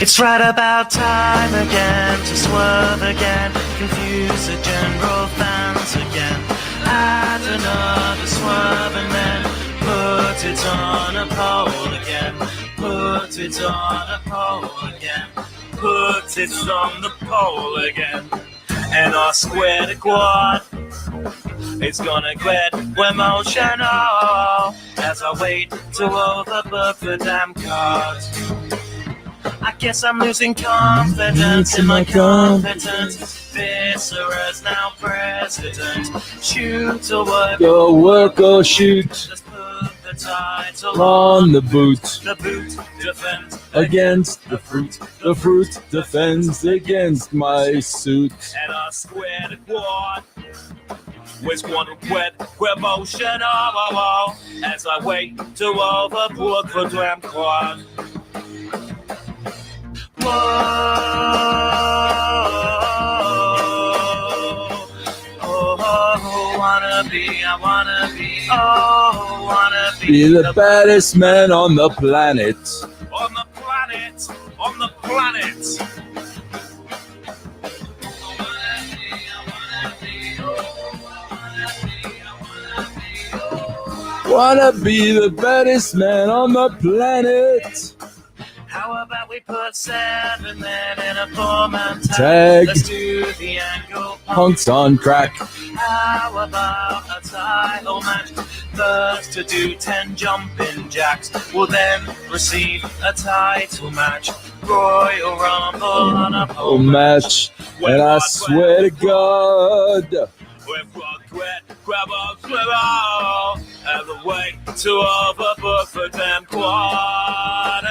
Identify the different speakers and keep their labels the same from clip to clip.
Speaker 1: It's right about time again to swerve again, confuse the general fans again. Add another swerve and then put it on a poll again. Put it on a poll again. Put it on the poll again. And our square to quad, it's gonna get emotional as I wait to overbook the damn cards. I guess I'm losing confidence in my competence. Viscera's now president. Shoot or work.
Speaker 2: Go work or shoot.
Speaker 1: Let's put the title
Speaker 2: On the boot.
Speaker 1: The boot defends
Speaker 2: Against the fruit. The fruit defends against my suit.
Speaker 1: And our square quad. Which one wet emotional as I wait to overbook the damn quad. Whoa, I wanna
Speaker 2: Be the baddest man on the planet.
Speaker 1: On the planet, on the planet.
Speaker 2: Wanna be the baddest man on the planet.
Speaker 1: How about we put 7 men in a 4-man
Speaker 2: Tag.
Speaker 1: Let's do the angle
Speaker 2: Punks on crack.
Speaker 1: How about a title match? First to do 10 jumping jacks will then receive a title match. Royal Rumble on a pole
Speaker 2: Match. And I swear to God.
Speaker 1: Grab a swivel as a way to overbook the damn quad.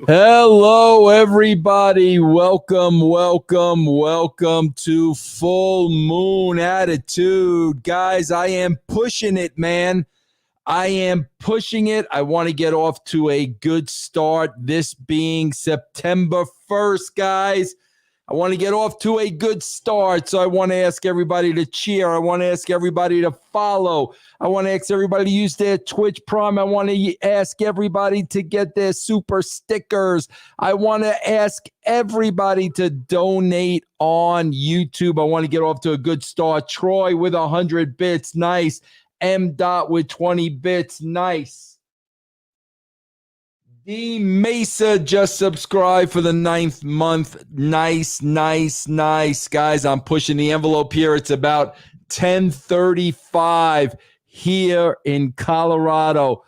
Speaker 2: Hello, everybody. Welcome to Full Moon Attitude. Guys, I am pushing it, man. I am pushing it. I want to get off to a good start. This being September 1st, guys. I want to get off to a good start. So I want to ask everybody to cheer. I want to ask everybody to follow. I want to ask everybody to use their Twitch Prime. I want to ask everybody to get their super stickers. I want to ask everybody to donate on YouTube. I want to get off to a good start. Troy with 100 bits. Nice. M. Dot with 20 bits. Nice. D. Mesa just subscribed for the 9th month. Nice. Guys, I'm pushing the envelope here. It's about 10:35 here in Colorado.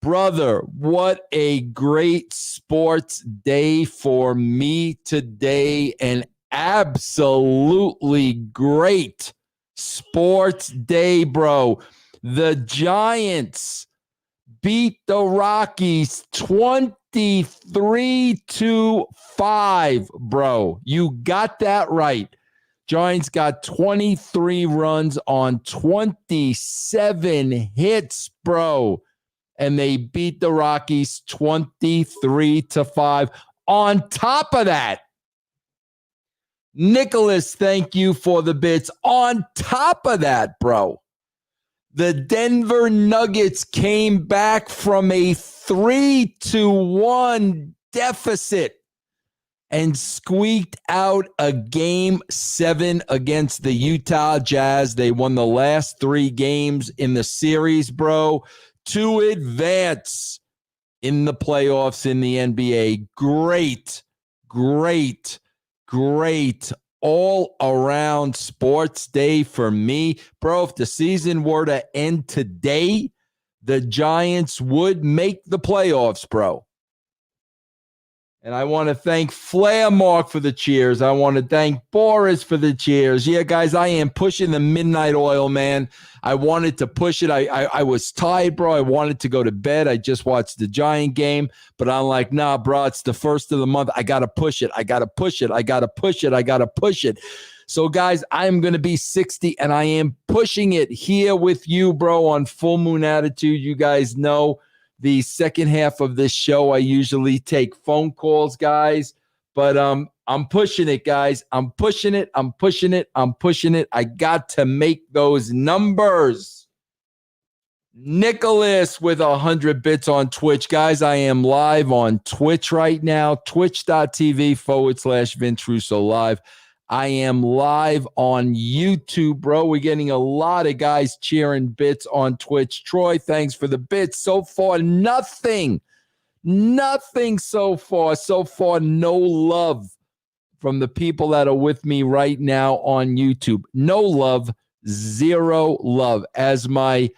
Speaker 2: Brother, what a great sports day for me today. An absolutely great sports day, bro. The Giants beat the Rockies 23-5, bro. You got that right. Giants got 23 runs on 27 hits, bro. And they beat the Rockies 23-5. On top of that, Nicholas, thank you for the bits. On top of that, bro, the Denver Nuggets came back from a 3-1 deficit and squeaked out a Game 7 against the Utah Jazz. They won the last 3 games in the series, bro, to advance in the playoffs in the NBA. Great all-around sports day for me. Bro, if the season were to end today, the Giants would make the playoffs, bro. And I want to thank Flair Mark for the cheers. I want to thank Boris for the cheers. Yeah, guys, I am pushing the midnight oil, man. I wanted to push it. I was tired, bro. I wanted to go to bed. I just watched the Giant game. But I'm like, nah, bro, it's the first of the month. I got to push it. So, guys, I'm going to be 60, and I am pushing it here with you, bro, on Full Moon Attitude. You guys know the second half of this show, I usually take phone calls, guys. But I'm pushing it, guys. I'm pushing it. I got to make those numbers. Nicholas with 100 bits on Twitch. Guys, I am live on Twitch right now, twitch.tv/Vince Russo live. I am live on YouTube, bro. We're getting a lot of guys cheering bits on Twitch. Troy, thanks for the bits. So far, nothing so far. So far, no love from the people that are with me right now on YouTube. No love, zero love. As my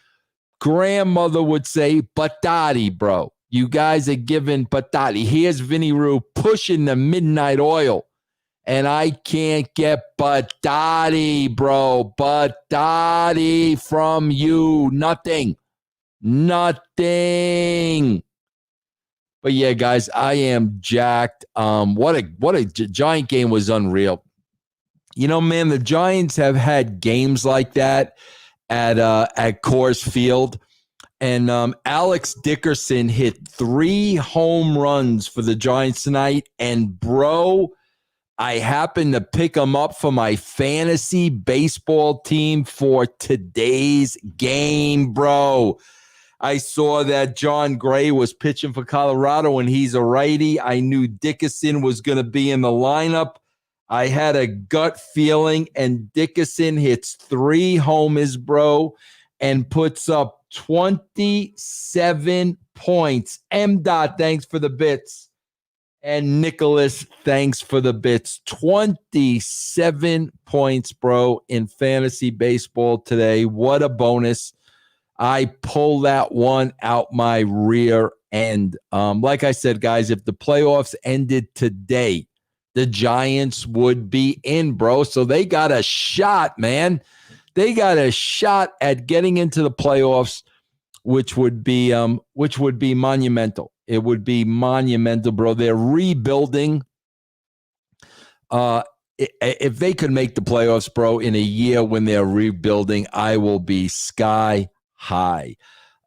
Speaker 2: grandmother would say, patati, bro. You guys are giving patati. Here's Vinny Roo pushing the midnight oil. And I can't get patati, bro. Patati from you. Nothing. But yeah, guys, I am jacked. What a Giant game was unreal. You know, man, the Giants have had games like that at Coors Field. And Alex Dickerson hit 3 home runs for the Giants tonight. And, bro, I happened to pick him up for my fantasy baseball team for today's game, bro. I saw that John Gray was pitching for Colorado, and he's a righty. I knew Dickerson was going to be in the lineup. I had a gut feeling, and Dickerson hits 3 homers, bro, and puts up 27 points. M. Thanks for the bits. And Nicholas, thanks for the bits. 27 points, bro, in fantasy baseball today. What a bonus. I pull that one out my rear end. Like I said, guys, if the playoffs ended today, the Giants would be in, bro. So they got a shot, man. They got a shot at getting into the playoffs, which would be monumental. It would be monumental, bro. They're rebuilding. If they could make the playoffs, bro, in a year when they're rebuilding, I will be sky high.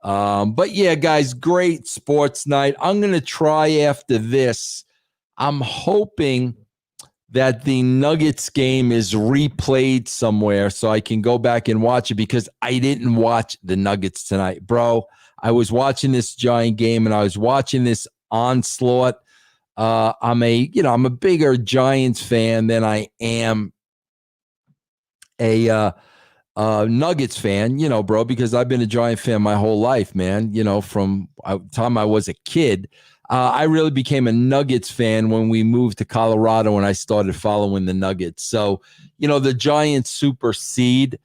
Speaker 2: But yeah, guys, great sports night. I'm going to try after this. I'm hoping that the Nuggets game is replayed somewhere so I can go back and watch it, because I didn't watch the Nuggets tonight, bro. I was watching this Giant game and I was watching this onslaught. I'm a bigger Giants fan than I am a Nuggets fan, bro, because I've been a Giant fan my whole life, man. From the time I was a kid. I really became a Nuggets fan when we moved to Colorado and I started following the Nuggets. So, the Giants supersede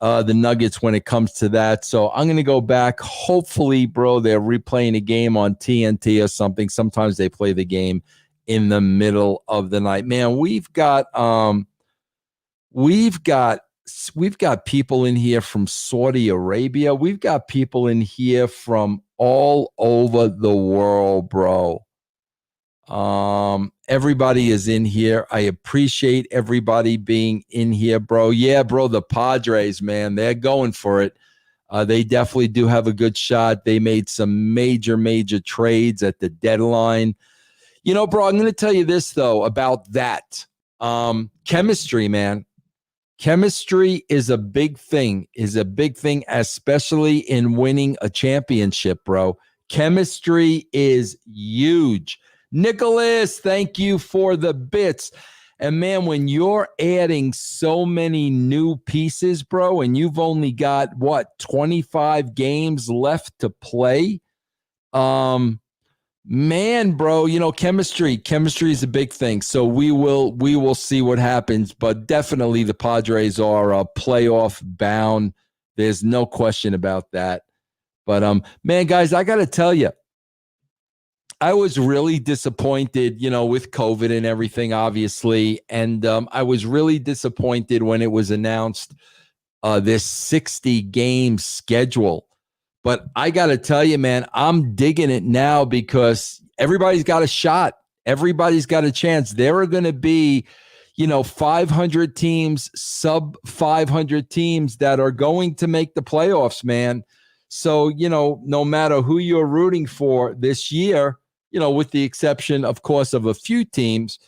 Speaker 2: the Nuggets when it comes to that. So I'm going to go back. Hopefully, bro, they're replaying a game on TNT or something. Sometimes they play the game in the middle of the night. Man, we've got people in here from Saudi Arabia. We've got people in here from all over the world, bro. Everybody is in here. I appreciate everybody being in here, bro. Yeah, bro, the Padres, man, they're going for it. They definitely do have a good shot. They made some major trades at the deadline. Bro, I'm going to tell you this, though, about that. Chemistry, man. Chemistry is a big thing, especially in winning a championship, bro. Chemistry is huge. Nicholas, thank you for the bits. And, man, when you're adding so many new pieces, bro, and you've only got, 25 games left to play, man, bro, chemistry is a big thing. So we will see what happens, but definitely the Padres are playoff bound. There's no question about that. But man, guys, I got to tell you, I was really disappointed, with COVID and everything, obviously. And I was really disappointed when it was announced this 60-game schedule. But I got to tell you, man, I'm digging it now because everybody's got a shot. Everybody's got a chance. There are going to be, 500 teams, sub 500 teams that are going to make the playoffs, man. So, no matter who you're rooting for this year, with the exception, of course, of a few teams,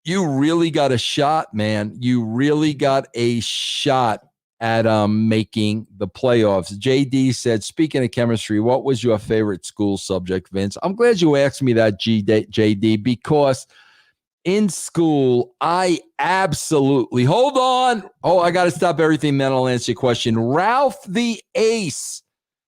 Speaker 2: you really got a shot, man. You really got a shot at making the playoffs. JD said, speaking of chemistry, what was your favorite school subject, Vince? I'm glad you asked me that, JD, because in school, I absolutely, hold on. Oh, I got to stop everything, then I'll answer your question. Ralph the Ace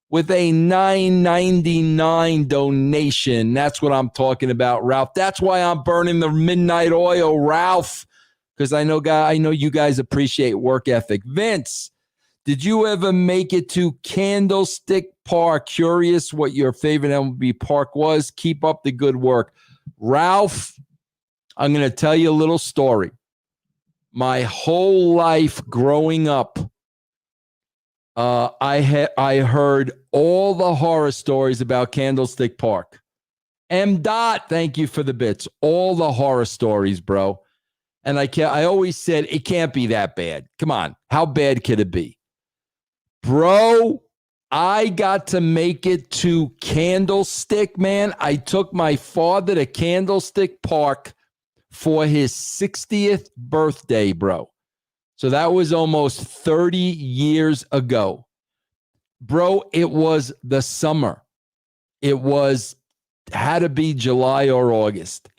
Speaker 2: with a $9.99 donation. That's what I'm talking about, Ralph. That's why I'm burning the midnight oil, Ralph, because I know you guys appreciate work ethic. Vince, did you ever make it to Candlestick Park? Curious what your favorite MLB park was. Keep up the good work. Ralph, I'm going to tell you a little story. My whole life growing up, I heard all the horror stories about Candlestick Park. M. Dot, thank you for the bits. All the horror stories, bro. And I always said, it can't be that bad. Come on. How bad could it be? Bro, I got to make it to Candlestick, man. I took my father to Candlestick Park for his 60th birthday, bro. So that was almost 30 years ago. Bro, it was the summer. It had to be July or August.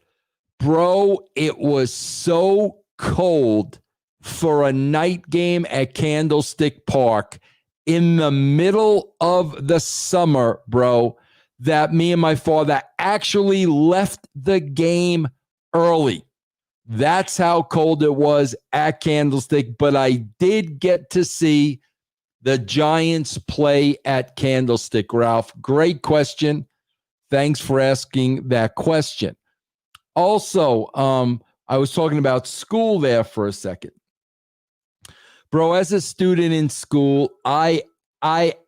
Speaker 2: Bro, it was so cold for a night game at Candlestick Park in the middle of the summer, bro, that me and my father actually left the game early. That's how cold it was at Candlestick, but I did get to see the Giants play at Candlestick, Ralph. Great question. Thanks for asking that question. Also, I was talking about school there for a second. Bro, as a student in school, I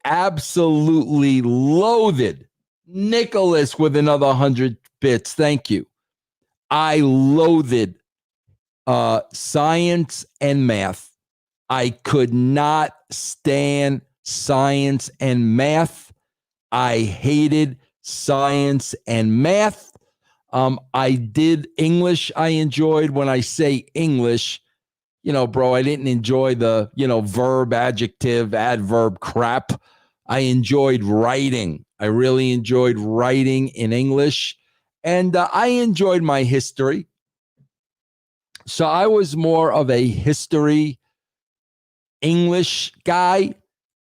Speaker 2: absolutely loathed Nicholas with another 100 bits. Thank you. I loathed science and math. I could not stand science and math. I hated science and math. I did English. I enjoyed. When I say English, bro, I didn't enjoy the, verb, adjective, adverb crap. I enjoyed writing. I really enjoyed writing in English. And I enjoyed my history. So I was more of a history English guy.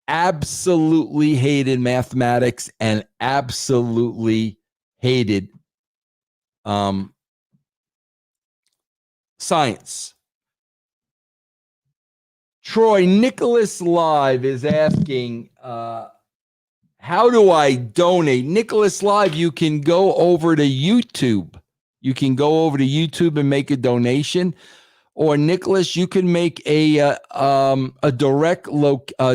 Speaker 2: Absolutely hated mathematics and absolutely hated science. Troy, Nicholas Live is asking, how do I donate? Nicholas Live, you can go over to YouTube. You can go over to YouTube and make a donation. Or Nicholas, you can make a direct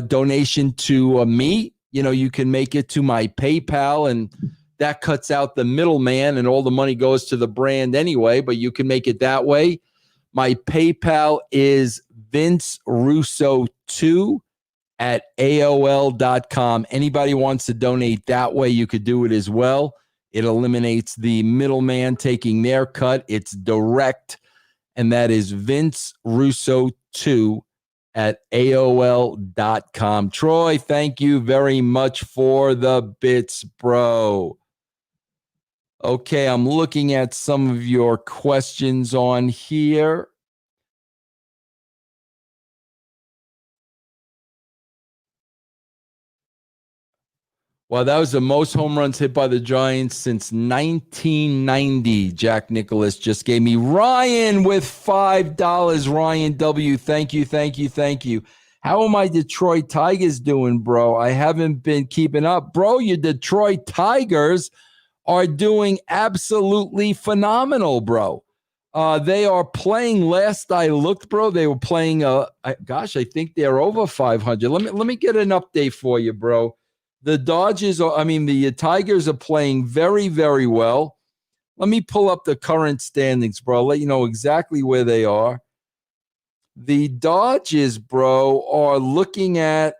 Speaker 2: donation to me. You can make it to my PayPal, and that cuts out the middleman, and all the money goes to the brand anyway. But you can make it that way. My PayPal is vincerusso2 at AOL.com. Anybody wants to donate that way, you could do it as well. It eliminates the middleman taking their cut. It's direct, and that is vincerusso2 at AOL.com. Troy, thank you very much for the bits, bro. Okay, I'm looking at some of your questions on here. Well, that was the most home runs hit by the Giants since 1990. Jack Nicholas just gave me. Ryan with $5. Ryan W., thank you, thank you, thank you. How are my Detroit Tigers doing, bro? I haven't been keeping up. Bro, your Detroit Tigers are doing absolutely phenomenal, bro. They are playing, last I looked, bro, they were playing, I think they're over 500. Let me get an update for you, bro. The the Tigers are playing very, very well. Let me pull up the current standings, bro. I'll let you know exactly where they are. The Dodgers, bro, are looking at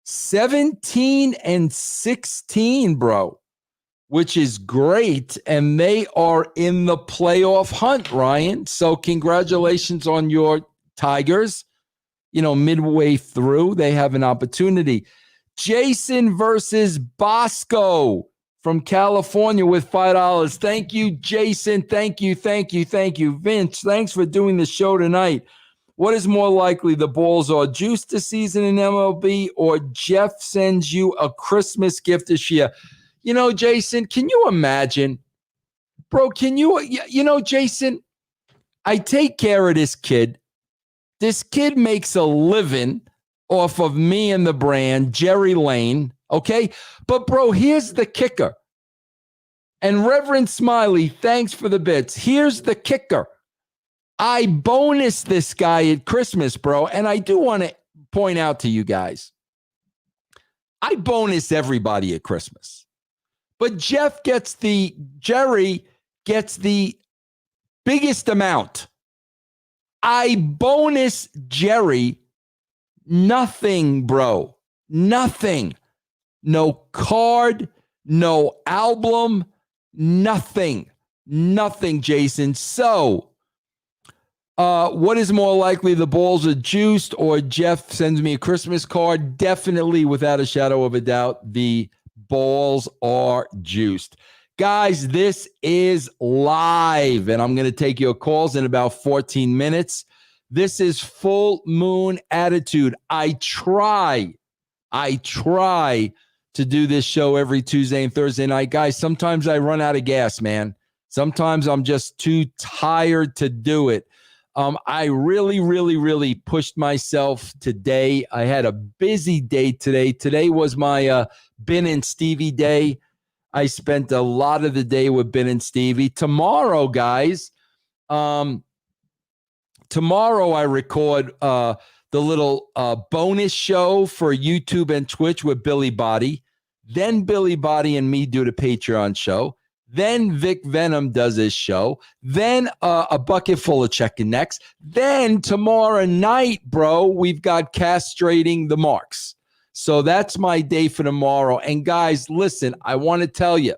Speaker 2: 17-16, bro, which is great. And they are in the playoff hunt, Ryan. So congratulations on your Tigers. midway through, they have an opportunity. Jason versus Bosco from California with $5. Thank you, Jason. Thank you. Vince, thanks for doing the show tonight. What is more likely, the balls are juiced this season in MLB, or Jeff sends you a Christmas gift this year? Jason, can you imagine? Bro, Jason, I take care of this kid. This kid makes a living off of me and the brand, Jerry Lane, okay? But, bro, here's the kicker. And Reverend Smiley, thanks for the bits. Here's the kicker. I bonus this guy at Christmas, bro. And I do want to point out to you guys, I bonus everybody at Christmas. But Jerry gets the biggest amount. I bonus Jerry nothing, bro. Nothing. No card, no album, nothing. Nothing, Jason. So, what is more likely, the balls are juiced or Jeff sends me a Christmas card? Definitely, without a shadow of a doubt, the balls are juiced. Guys, this is live, and I'm going to take your calls in about 14 minutes. This is Full Moon Attitude. I try to do this show every Tuesday and Thursday night. Guys, sometimes I run out of gas, man. Sometimes I'm just too tired to do it. I really pushed myself today. I had a busy day today. Today was my Ben and Stevie day. I spent a lot of the day with Ben and Stevie. Tomorrow, guys, tomorrow I record the little bonus show for YouTube and Twitch with Billy Body. Then Billy Body and me do the Patreon show. Then Vic Venom does his show. Then a bucket full of chicken necks. Then tomorrow night, bro, we've got castrating the marks. So that's my day for tomorrow. And guys, listen, I want to tell you,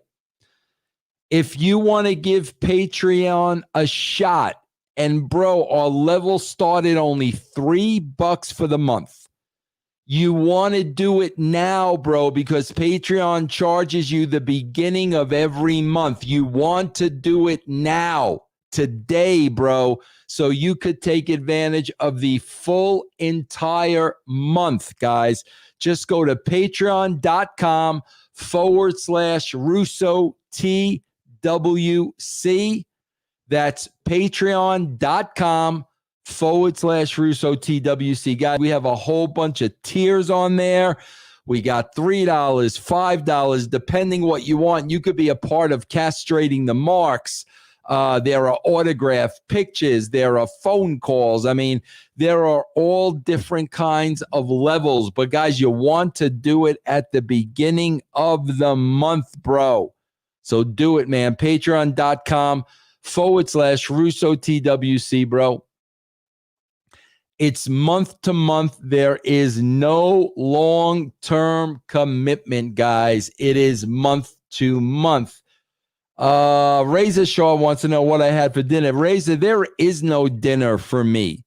Speaker 2: if you want to give Patreon a shot, and bro, our level started only $3 for the month. You want to do it now, bro, because Patreon charges you the beginning of every month. You want to do it now, today, bro, so you could take advantage of the full entire month, guys. Just go to patreon.com/Russo TWC. That's patreon.com/Russo TWC. Guys, we have a whole bunch of tiers on there. We got $3, $5, depending what you want. You could be a part of castrating the marks. There are autograph pictures. There are phone calls. I mean, there are all different kinds of levels. But, guys, you want to do it at the beginning of the month, bro. So do it, man. Patreon.com/Russo TWC, bro. It's month to month. There is no long-term commitment, guys. It is month to month. Razor Shaw wants to know what I had for dinner. Razor, there is no dinner for me.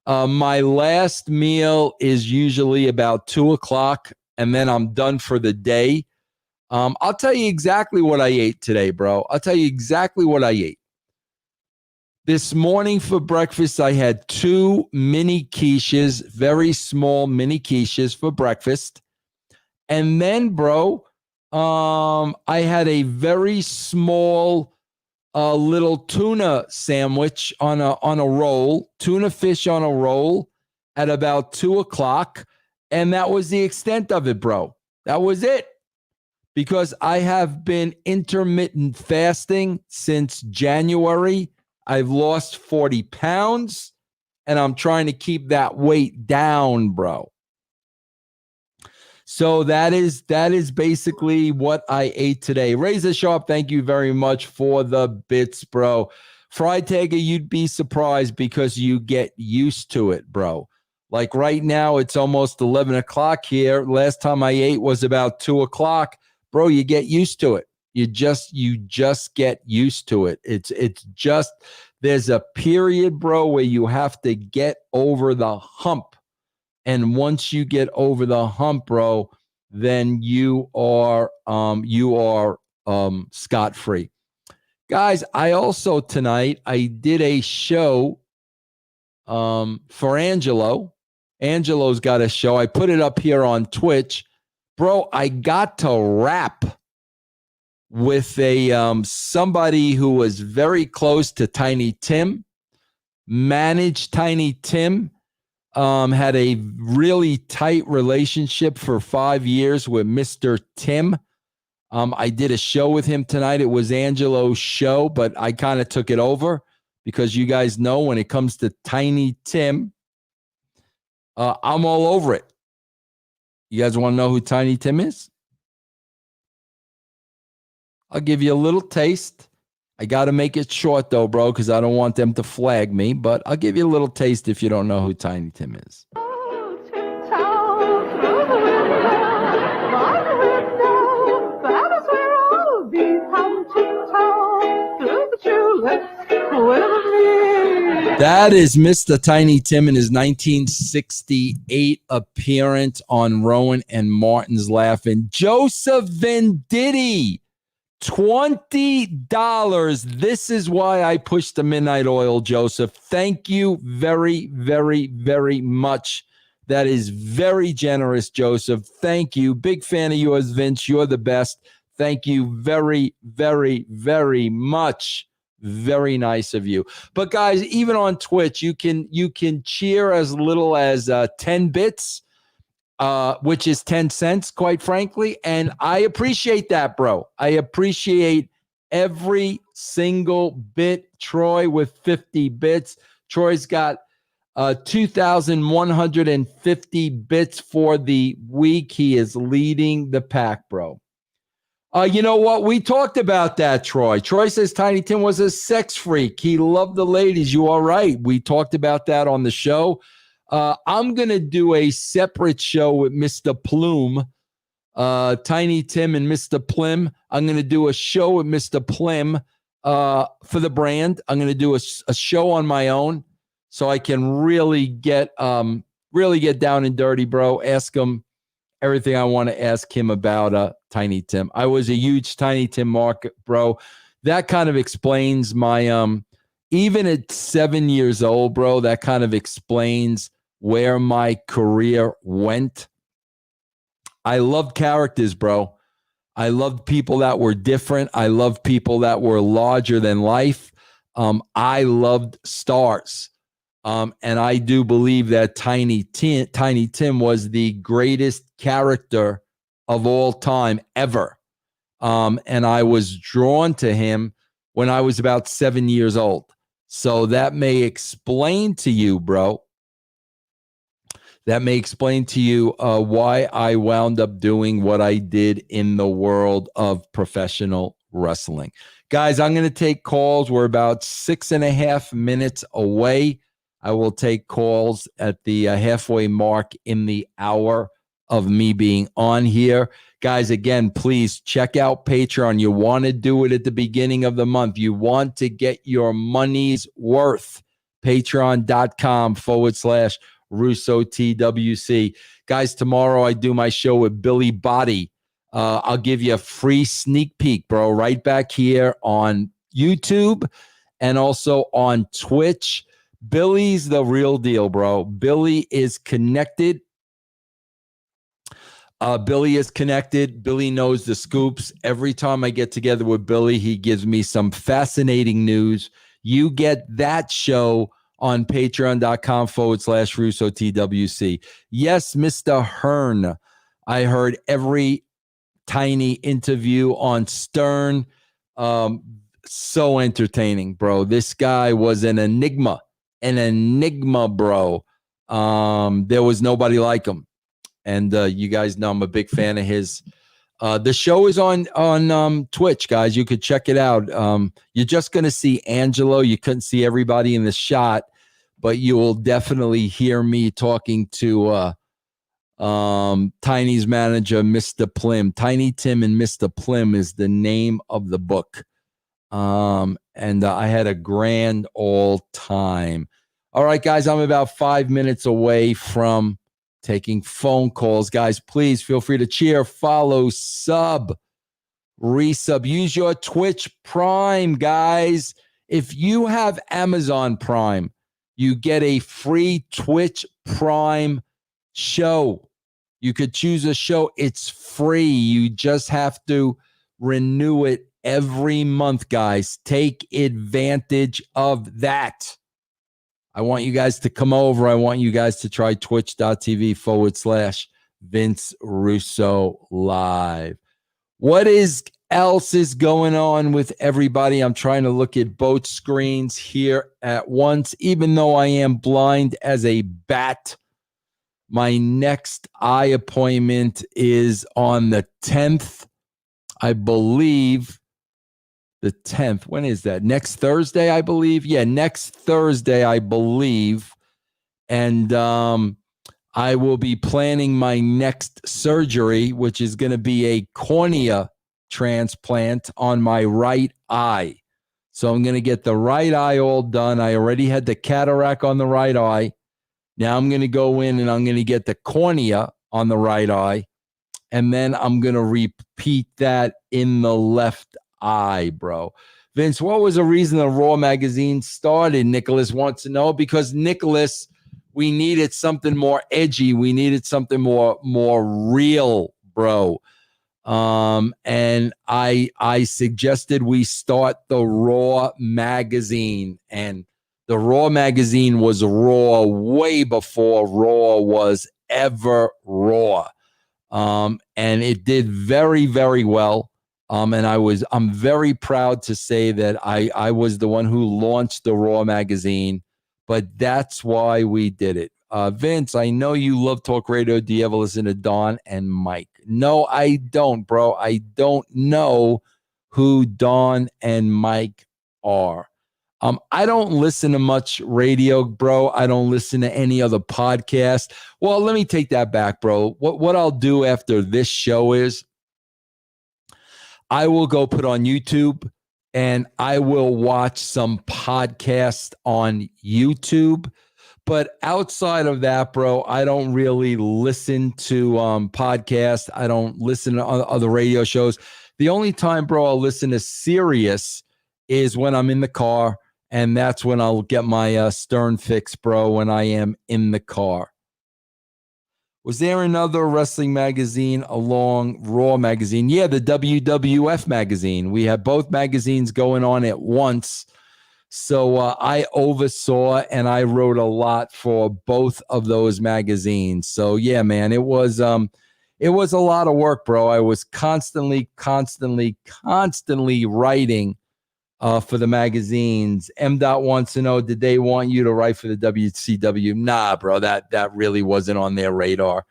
Speaker 2: My last meal is usually about 2 o'clock, and then I'm done for the day. I'll tell you exactly what I ate today, bro. I'll tell you exactly what I ate. This morning for breakfast, I had 2 mini quiches, very small mini quiches for breakfast. And then, bro, I had a very small little tuna sandwich on a roll, tuna fish on a roll at about 2 o'clock. And that was the extent of it, bro. That was it. Because I have been intermittent fasting since January. I've lost 40 pounds, and I'm trying to keep that weight down, bro. So that is basically what I ate today. Razor Sharp, thank you very much for the bits, bro. Fried Tiger, you'd be surprised because you get used to it, bro. Like right now, it's almost 11 o'clock here. Last time I ate was about 2 o'clock. Bro, you get used to it. You just get used to it. It's just, there's a period, bro, where you have to get over the hump And once you get over the hump, bro, then you are scot-free. Guys, I also tonight I did a show for Angelo. Angelo's got a show. I put it up here on Twitch. Bro, I got to rap with a somebody who was very close to Tiny Tim, managed Tiny Tim, had a really tight relationship for 5 years with Mr. Tim. I did a show with him tonight. It was Angelo's show, but I kind of took it over because you guys know when it comes to Tiny Tim, I'm all over it. You guys want to know who Tiny Tim is? I'll give you a little taste. I got to make it short, though, bro, because I don't want them to flag me. But I'll give you a little taste if you don't know who Tiny Tim is. That is Mr. Tiny Tim in his 1968 appearance on Rowan and Martin's Laughing. Joseph Venditti, $20. This is why I pushed the midnight oil, Joseph. Thank you very, very, very much. That is very generous, Joseph. Thank you. Big fan of yours, Vince. You're the best. Thank you very, very, very much. Very nice of you. But guys, even on Twitch, you can cheer as little as 10 bits, which is 10 cents, quite frankly. And I appreciate that, bro. I appreciate every single bit. Troy with 50 bits. Troy's got 2,150 bits for the week. He is leading the pack, bro. You know what? We talked about that, Troy. Troy says Tiny Tim was a sex freak. He loved the ladies. You are right. We talked about that on the show. I'm going to do a separate show with Mr. Plume, Tiny Tim and Mr. Plim. I'm going to do a show with Mr. Plim for the brand. I'm going to do a show on my own so I can really get down and dirty, bro. Ask him everything I want to ask him about Tiny Tim. I was a huge Tiny Tim mark, bro. That kind of explains my even at 7 years old, bro, that kind of explains where my career went. I loved characters, bro. I loved people that were different. I loved people that were larger than life. I loved stars. And I do believe that Tiny Tim was the greatest character of all time ever. And I was drawn to him when I was about 7 years old. So that may explain to you, bro. That may explain to you why I wound up doing what I did in the world of professional wrestling. Guys, I'm going to take calls. We're about 6.5 minutes away. I will take calls at the halfway mark in the hour of me being on here. Guys, again, please check out Patreon. You want to do it at the beginning of the month. You want to get your money's worth. Patreon.com/Russo TWC. Guys, tomorrow I do my show with Billy Body. I'll give you a free sneak peek, bro, right back here on YouTube and also on Twitch. Billy's the real deal, bro. Billy is connected. Billy knows the scoops. Every time I get together with Billy, he gives me some fascinating news. You get that show on patreon.com/Russo TWC. Yes, Mr. Hearn. I heard every Tiny interview on Stern. So entertaining, bro. This guy was an enigma, bro. There was nobody like him. And you guys know I'm a big fan of his. The show is on Twitch, guys. You could check it out. You're just going to see Angelo. You couldn't see everybody in the shot, but you will definitely hear me talking to Tiny's manager, Mr. Plim. Tiny Tim and Mr. Plim is the name of the book. And I had a grand all time. All right, guys, I'm about 5 minutes away from taking phone calls. Guys, please feel free to cheer, follow, sub, resub. Use your Twitch Prime, guys. If you have Amazon Prime, you get a free Twitch Prime show. You could choose a show. It's free. You just have to renew it every month, guys. Take advantage of that. I want you guys to come over. I want you guys to try twitch.tv/Vince Russo Live. What else is going on with everybody? I'm trying to look at both screens here at once, even though I am blind as a bat. My next eye appointment is on the 10th, I believe. The 10th. When is that? Next Thursday, I believe. Yeah, next Thursday, I believe. And I will be planning my next surgery, which is going to be a cornea transplant on my right eye. So I'm going to get the right eye all done. I already had the cataract on the right eye. Now I'm going to go in and I'm going to get the cornea on the right eye. And then I'm going to repeat that in the left eye, bro. Vince, what was the reason the Raw magazine started? Nicholas wants to know. Because Nicholas, we needed something more edgy. We needed something more real, bro. And I suggested we start the Raw magazine, and the Raw magazine was Raw way before Raw was ever Raw. And it did very, very well. And I'm very proud to say that I was the one who launched the Raw magazine, but that's why we did it. Vince, I know you love talk radio. Do you ever listen to Don and Mike? No, I don't, bro. I don't know who Don and Mike are. I don't listen to much radio, bro. I don't listen to any other podcast. Well, let me take that back, bro. What I'll do after this show is I will go put on YouTube and I will watch some podcasts on YouTube. But outside of that, bro, I don't really listen to podcasts. I don't listen to other radio shows. The only time, bro, I'll listen to Sirius is when I'm in the car. And that's when I'll get my Stern fix, bro, when I am in the car. Was there another wrestling magazine along Raw magazine? Yeah, the WWF magazine. We had both magazines going on at once. So I oversaw and I wrote a lot for both of those magazines. So, yeah, man, it was a lot of work, bro. I was constantly writing for the magazines. M. Dot wants to know, did they want you to write for the WCW? Nah, bro, that really wasn't on their radar.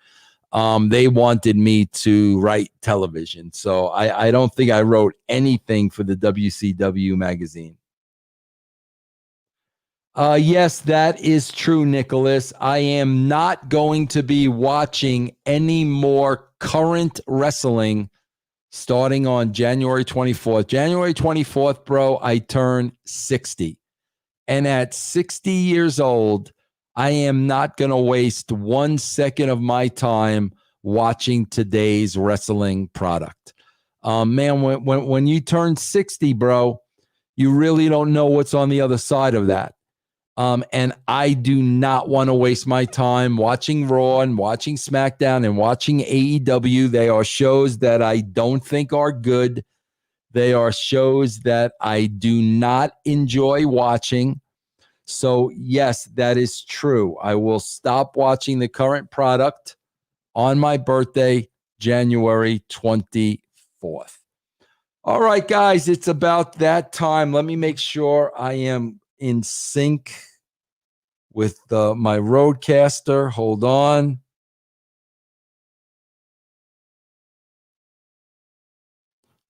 Speaker 2: They wanted me to write television. So I don't think I wrote anything for the WCW magazine. Yes, that is true, Nicholas. I am not going to be watching any more current wrestling starting on January 24th. January 24th, bro, I turn 60. And at 60 years old, I am not going to waste 1 second of my time watching today's wrestling product. Man, when you turn 60, bro, you really don't know what's on the other side of that. And I do not want to waste my time watching Raw and watching SmackDown and watching AEW. They are shows that I don't think are good. They are shows that I do not enjoy watching. So, yes, that is true. I will stop watching the current product on my birthday, January 24th. All right, guys, it's about that time. Let me make sure I am in sync with my Roadcaster. Hold on.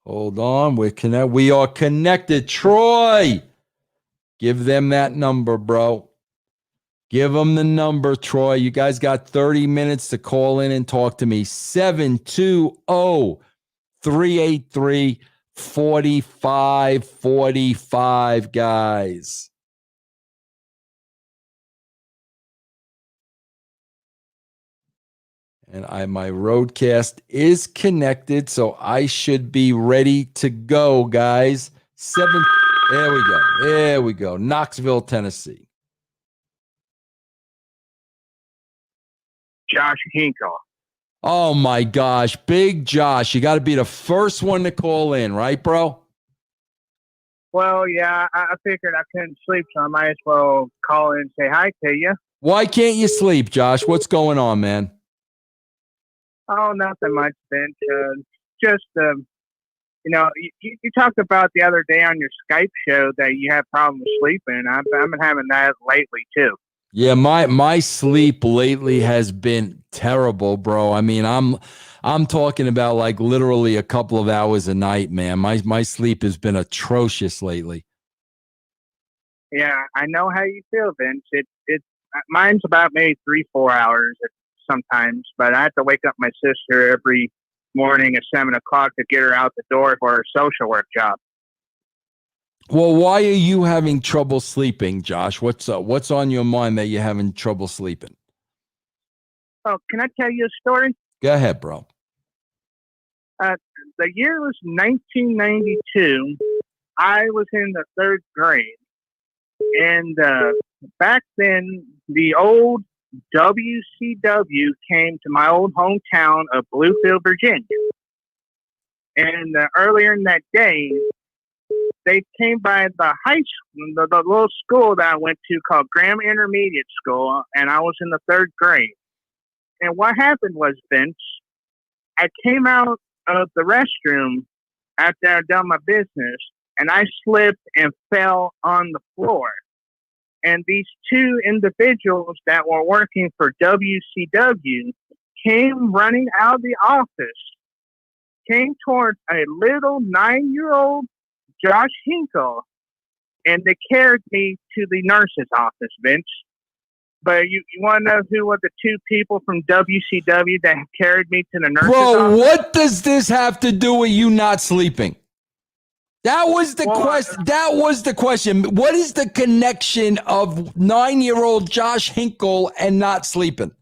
Speaker 2: Hold on. We are connected. Troy, give them that number, bro. Give them the number, Troy. You guys got 30 minutes to call in and talk to me. 720-383-4545, guys. And my roadcast is connected, so I should be ready to go, guys. There we go. There we go. Knoxville, Tennessee.
Speaker 3: Josh Hinkle.
Speaker 2: Oh my gosh, Big Josh. You got to be the first one to call in, right, bro?
Speaker 3: Well, yeah, I figured I couldn't sleep, so I might as well call in and say hi to you.
Speaker 2: Why can't you sleep, Josh? What's going on, man?
Speaker 3: Oh, nothing much, Vince. Just, you talked about the other day on your Skype show that you have problems sleeping. I've been having that lately, too.
Speaker 2: Yeah, my sleep lately has been terrible, bro. I mean, I'm talking about like literally a couple of hours a night, man. My sleep has been atrocious lately.
Speaker 3: Yeah, I know how you feel, Vince. Mine's about maybe 3-4 hours sometimes, but I have to wake up my sister every morning at 7 o'clock to get her out the door for her social work job.
Speaker 2: Well, why are you having trouble sleeping, Josh? What's on your mind that you're having trouble sleeping?
Speaker 3: Oh, can I tell you a story?
Speaker 2: Go ahead, bro.
Speaker 3: The year was 1992. I was in the 3rd grade. And back then, the old WCW came to my old hometown of Bluefield, Virginia. And earlier in that day, they came by the high school, the little school that I went to called Graham Intermediate School, and I was in the 3rd grade. And what happened was, Vince, I came out of the restroom after I'd done my business, and I slipped and fell on the floor. And these 2 individuals that were working for WCW came running out of the office, came towards a little 9-year-old Josh Hinkle, and they carried me to the nurse's office, Vince. But you want to know who were the 2 people from WCW that carried me to the nurse's office?
Speaker 2: Bro, what does this have to do with you not sleeping? That was the question. That was the question. What is the connection of 9-year-old Josh Hinkle and not sleeping?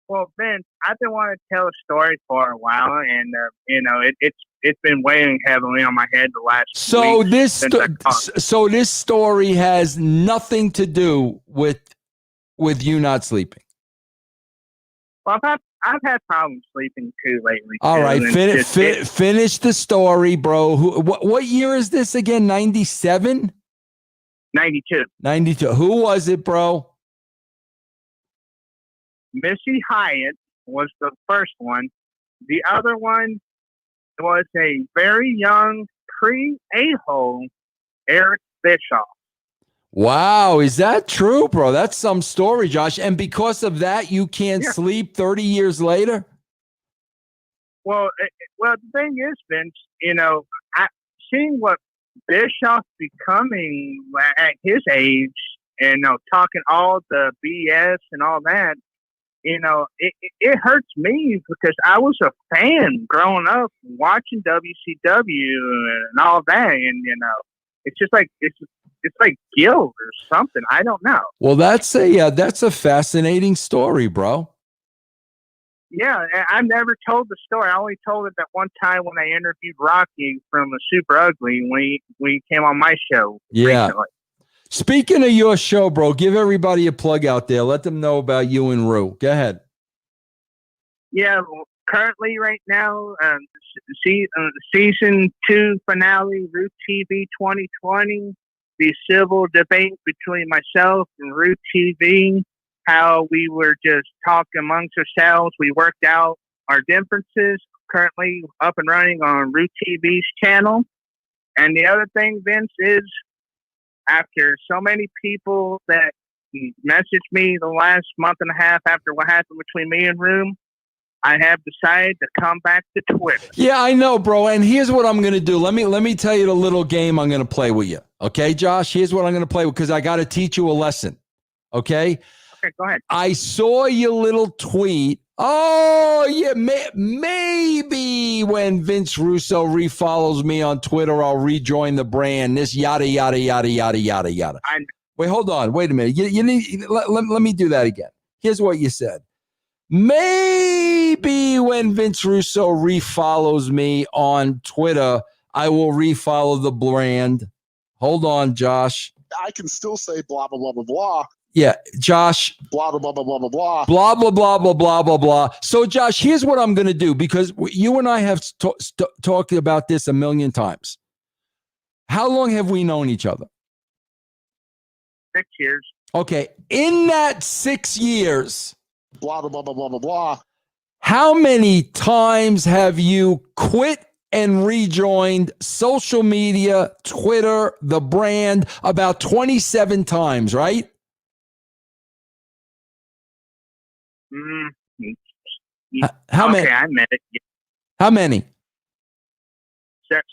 Speaker 3: Well, Vince, I've been wanting to tell a story for a while, and it's been weighing heavily on my head the last.
Speaker 2: So this story has nothing to do with you not sleeping.
Speaker 3: Well, I've had problems sleeping too lately.
Speaker 2: All right, finish the story, bro. What year is this again? 97?
Speaker 3: 92.
Speaker 2: 92. Who was it, bro?
Speaker 3: Missy Hyatt was the first one. The other one was a very young pre-A-hole, Eric Bischoff.
Speaker 2: Wow, is that true, bro? That's some story, Josh. And because of that, you can't sleep 30 years later?
Speaker 3: Well, the thing is, Vince, seeing what Bischoff's becoming at his age, and talking all the BS and all that, it hurts me because I was a fan growing up watching WCW and all that, and it's just like it's like guilt or something. I don't know.
Speaker 2: Well, that's a fascinating story, bro.
Speaker 3: Yeah, I've never told the story. I only told it that one time when I interviewed Rocky from the Super Ugly when he came on my show.
Speaker 2: Yeah.
Speaker 3: Recently.
Speaker 2: Speaking of your show, bro, give everybody a plug out there. Let them know about you and Rue. Go ahead.
Speaker 3: Yeah, currently right now, season 2 finale, Rue TV 2020. The civil debate between myself and Rue TV, how we were just talking amongst ourselves. We worked out our differences, currently up and running on Rue TV's channel. And the other thing, Vince, is after so many people that messaged me the last month and a half after what happened between me and Rue, I have decided to come back to Twitter.
Speaker 2: Yeah, I know, bro. And here's what I'm going to do. Let me tell you the little game I'm going to play with you. Okay, Josh? Here's what I'm going to play with because I got to teach you a lesson. Okay?
Speaker 3: Okay, go ahead.
Speaker 2: I saw your little tweet. Oh, yeah, maybe when Vince Russo refollows me on Twitter, I'll rejoin the brand. This yada, yada, yada, yada, yada, yada. Wait, hold on. Wait a minute. You need, let me do that again. Here's what you said. Maybe when Vince Russo refollows me on Twitter, I will refollow the brand. Hold on, Josh.
Speaker 4: I can still say blah, blah, blah, blah, blah.
Speaker 2: Yeah, Josh.
Speaker 4: Blah, blah, blah, blah, blah, blah, blah.
Speaker 2: Blah, blah, blah, blah, blah, blah, blah. So, Josh, here's what I'm going to do, because you and I have talked about this a million times. How long have we known each other?
Speaker 3: 6 years.
Speaker 2: Okay. In that 6 years,
Speaker 4: Blah, blah, blah, blah, blah, blah, blah.
Speaker 2: how many times have you quit and rejoined social media, Twitter, the brand? About 27 times, right? How many?
Speaker 3: Okay, I meant it.
Speaker 2: How many?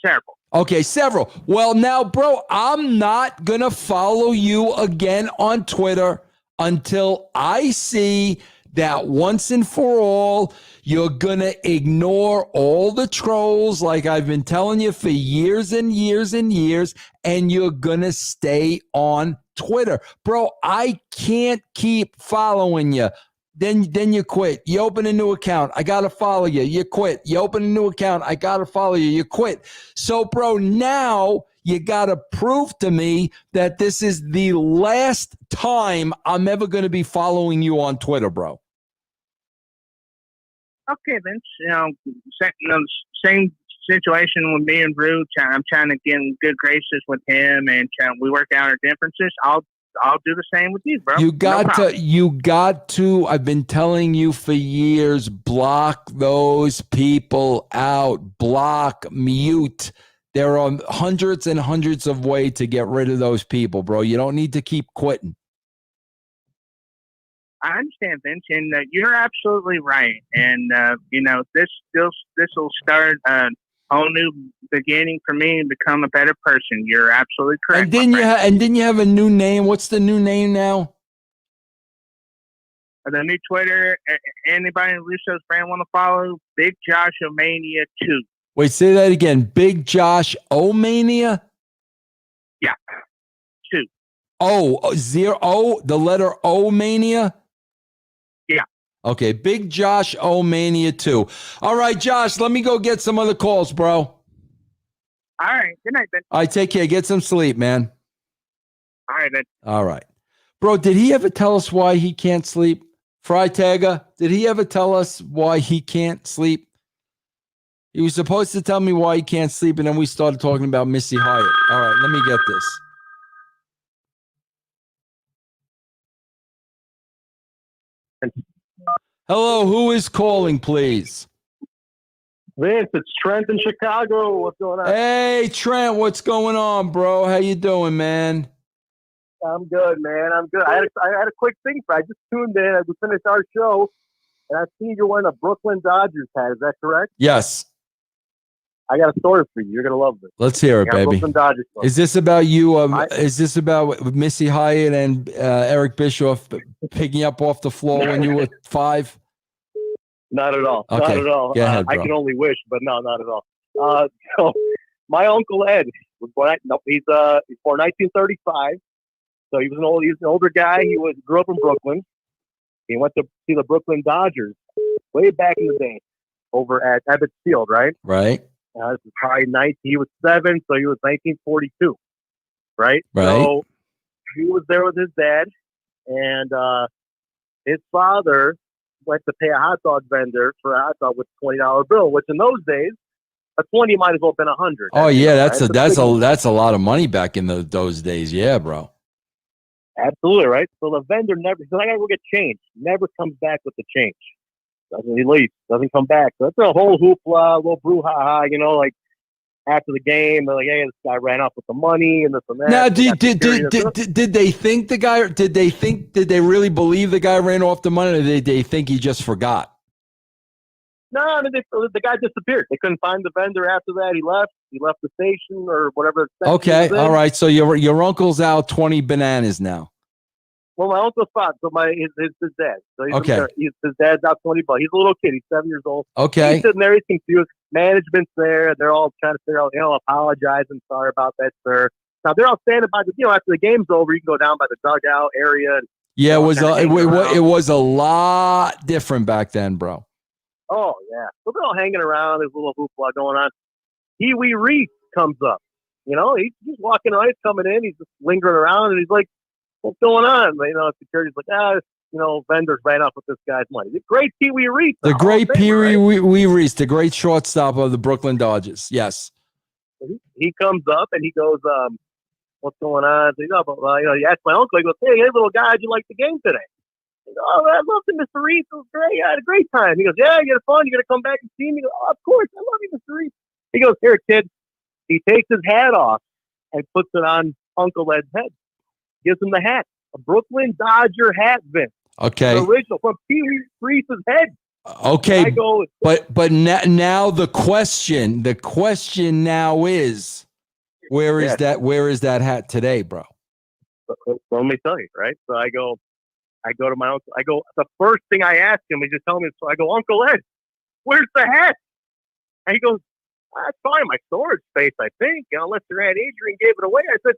Speaker 3: Several.
Speaker 2: Okay, several. Well, now, bro, I'm not going to follow you again on Twitter until I see that once and for all, you're going to ignore all the trolls like I've been telling you for years and years and years, and you're going to stay on Twitter. Bro, I can't keep following you. Then you quit. You open a new account. I got to follow you. You quit. You open a new account. I got to follow you. You quit. So, bro, now you got to prove to me that this is the last time I'm ever going to be following you on Twitter, bro.
Speaker 3: Okay, Vince. Same situation with me and Rue. I'm trying to get in good graces with him, and we work out our differences. I'll do the same with you, bro.
Speaker 2: You got to, I've been telling you for years, block those people out. Block, mute. There are hundreds and hundreds of ways to get rid of those people, bro. You don't need to keep quitting.
Speaker 3: I understand, Vince, and you're absolutely right. And this will start a whole new beginning for me and become a better person. You're absolutely correct.
Speaker 2: And didn't you have a new name? What's the new name now?
Speaker 3: The new Twitter. Anybody in Russo's brand want to follow? Big Josh Omania 2.
Speaker 2: Wait, say that again. Big Josh Omania?
Speaker 3: Yeah. 2.
Speaker 2: The letter O Mania?
Speaker 3: Yeah.
Speaker 2: Okay, Big Josh Omania 2. All right, Josh, let me go get some other calls, bro.
Speaker 3: All right. Good night, Ben.
Speaker 2: All right, take care. Get some sleep, man.
Speaker 3: All right, Ben.
Speaker 2: All right. Bro, did he ever tell us why he can't sleep? Freitagger, did he ever tell us why he can't sleep? He was supposed to tell me why he can't sleep, and then we started talking about Missy Hyatt. All right, let me get this. Hello, who is calling, please?
Speaker 5: Vince, it's Trent in Chicago. What's going on?
Speaker 2: Hey, Trent, what's going on, bro? How you doing, man?
Speaker 5: I'm good, man. I'm good. I had a quick thing. I just tuned in. I just finished our show, and I see you're wearing a Brooklyn Dodgers hat. Is that correct?
Speaker 2: Yes.
Speaker 5: I got a story for you. You're gonna love this.
Speaker 2: Let's hear it, baby.
Speaker 5: Brooklyn Dodgers.
Speaker 2: Is this about you? Is this about Missy Hyatt and Eric Bischoff picking you up off the floor when you were 5?
Speaker 5: Not at all.
Speaker 2: Okay.
Speaker 5: Not at all.
Speaker 2: Go ahead,
Speaker 5: I
Speaker 2: bro.
Speaker 5: can only wish, but no, not at all. So my uncle Ed was born. He's born 1935. So he's an older guy. He grew up in Brooklyn. He went to see the Brooklyn Dodgers way back in the day over at Ebbets Field, right?
Speaker 2: Right.
Speaker 5: This is probably he was 7, so he was 1942, right?
Speaker 2: Right.
Speaker 5: So he was there with his dad, and his father went to pay a hot dog vendor for a hot dog with a $20 bill, which in those days, a 20 might as well have been 100.
Speaker 2: Oh yeah, that's
Speaker 5: right?
Speaker 2: a lot of money back in those days. Yeah, bro.
Speaker 5: Absolutely, right? So the vendor never says, I gotta go get change. Never comes back with the change. He leaves, doesn't come back. So it's a whole hoopla, a little brouhaha, like after the game, they're like, hey, this guy ran off with the money and this and that.
Speaker 2: Now, did they think the guy? Did they really believe the guy ran off the money, or did they think he just forgot?
Speaker 5: No, I mean, the guy disappeared. They couldn't find the vendor after that. He left the station or whatever.
Speaker 2: Okay, all right. So your uncle's out 20 bananas now.
Speaker 5: Well, my uncle's father, so his dad. So
Speaker 2: okay.
Speaker 5: His dad's out $20. He's a little kid. He's 7 years old.
Speaker 2: Okay.
Speaker 5: He's sitting there. He's confused. Management's there. They're all trying to figure out, apologizing. Sorry about that, sir. Now, they're all standing by after the game's over, you can go down by the dugout area and
Speaker 2: Yeah,
Speaker 3: All kinda hanging around.
Speaker 2: it was a lot different back then, bro.
Speaker 5: Oh yeah, so they're all hanging around. There's a little hoopla going on. Pee Wee Reese comes up. You know, he's walking around, he's coming in, he's just lingering around, and he's like, "What's going on?" You know, security's like, vendors ran off with this guy's money. The great Pee Wee Reese,
Speaker 2: The great Pee
Speaker 5: right?
Speaker 2: Wee Reese, the great shortstop of the Brooklyn Dodgers. Yes.
Speaker 5: He comes up and he goes, "What's going on?" So he goes, he asked my uncle. He goes, "Hey, little guy, how'd you like the game today?" He goes, "Oh, I loved it, Mr. Reese. It was great. I had a great time." He goes, "Yeah, you had fun. You gonna come back and see me?" He goes, "Oh, of course. I love you, Mr. Reese." He goes, "Here, kid." He takes his hat off and puts it on Uncle Ed's head. Gives him the hat, a Brooklyn Dodger hat, Vince.
Speaker 2: Okay.
Speaker 5: The original from Pee Wee Reese's head.
Speaker 2: Okay.
Speaker 5: I go,
Speaker 2: but now the question now is, where is that hat today, bro?
Speaker 5: let me tell you, right? So I go to my uncle. The first thing I ask him, he just tell me, so I go, "Uncle Ed, where's the hat?" And he goes, "That's probably in my storage space, I think, unless your Aunt Adrian gave it away." I said,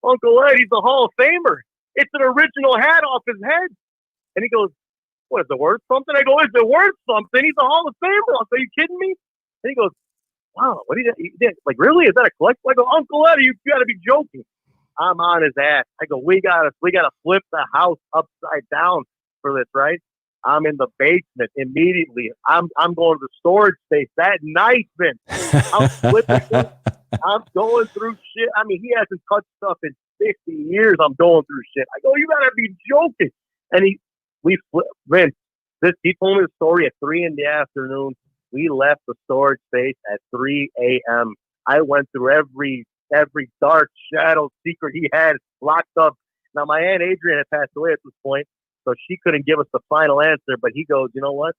Speaker 5: "Uncle Ed, he's a Hall of Famer. It's an original hat off his head." And he goes, "What, is it worth something?" I go, "Is it worth something? He's a Hall of Famer." Are you kidding me? And he goes, "Wow, what he did? Like, really? Is that a collectible?" I go, "Uncle Ed, you got to be joking." I'm on his ass. I go, we gotta flip the house upside down for this, right? I'm in the basement immediately. I'm going to the storage space that night, Vince. I'm flipping. I'm going through shit. I mean, he hasn't touched stuff in 50 years. I'm going through shit. I go, "You gotta be joking." And Vince, he told me the story at 3 p.m. We left the storage space at 3 a.m. I went through every dark shadow secret he had locked up. Now, my Aunt Adrian had passed away at this point, so she couldn't give us the final answer. But he goes, "You know what?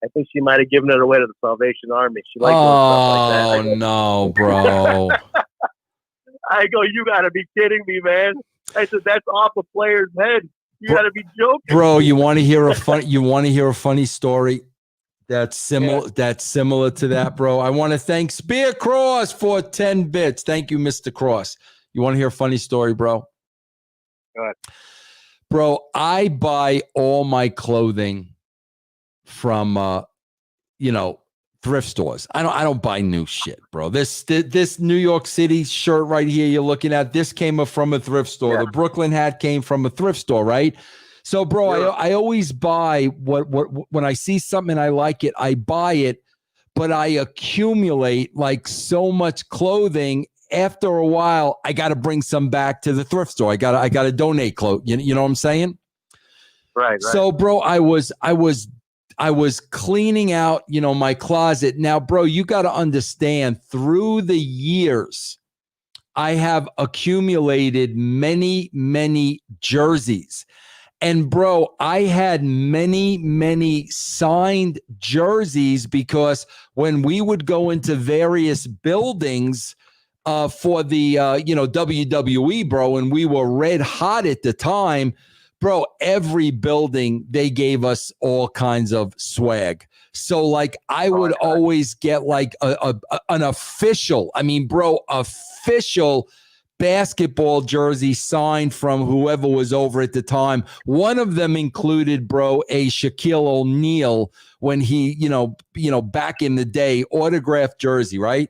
Speaker 5: I think she might have given it away to the Salvation Army." She liked doing stuff like that.
Speaker 2: Oh, no, bro.
Speaker 5: I go, "You got to be kidding me, man." I said, "That's off a player's head. You got to be joking."
Speaker 2: Bro, you want to hear a funny story? That's similar to that, bro. I want to thank Spear Cross for 10 bits. Thank you, Mr. Cross. You want to hear a funny story, bro?
Speaker 5: Go ahead.
Speaker 2: Bro, I buy all my clothing from thrift stores. I don't buy new shit, bro. This New York City shirt right here you're looking at, this came from a thrift store.
Speaker 5: Yeah.
Speaker 2: The Brooklyn hat came from a thrift store, right? So, bro,
Speaker 5: Sure.
Speaker 2: I always buy what when I see something and I like it, I buy it, but I accumulate like so much clothing. After a while, I got to bring some back to the thrift store. I got to donate clothes. You know what I'm saying?
Speaker 5: Right.
Speaker 2: So, bro, I was cleaning out, my closet. Now, bro, you got to understand, through the years, I have accumulated many, many jerseys. And bro, I had many, many signed jerseys because when we would go into various buildings for the, WWE, bro, and we were red hot at the time, bro, every building, they gave us all kinds of swag. So like I would always get like an official basketball jersey signed from whoever was over at the time. One of them included, bro, a Shaquille O'Neal when he, back in the day, autographed jersey, right?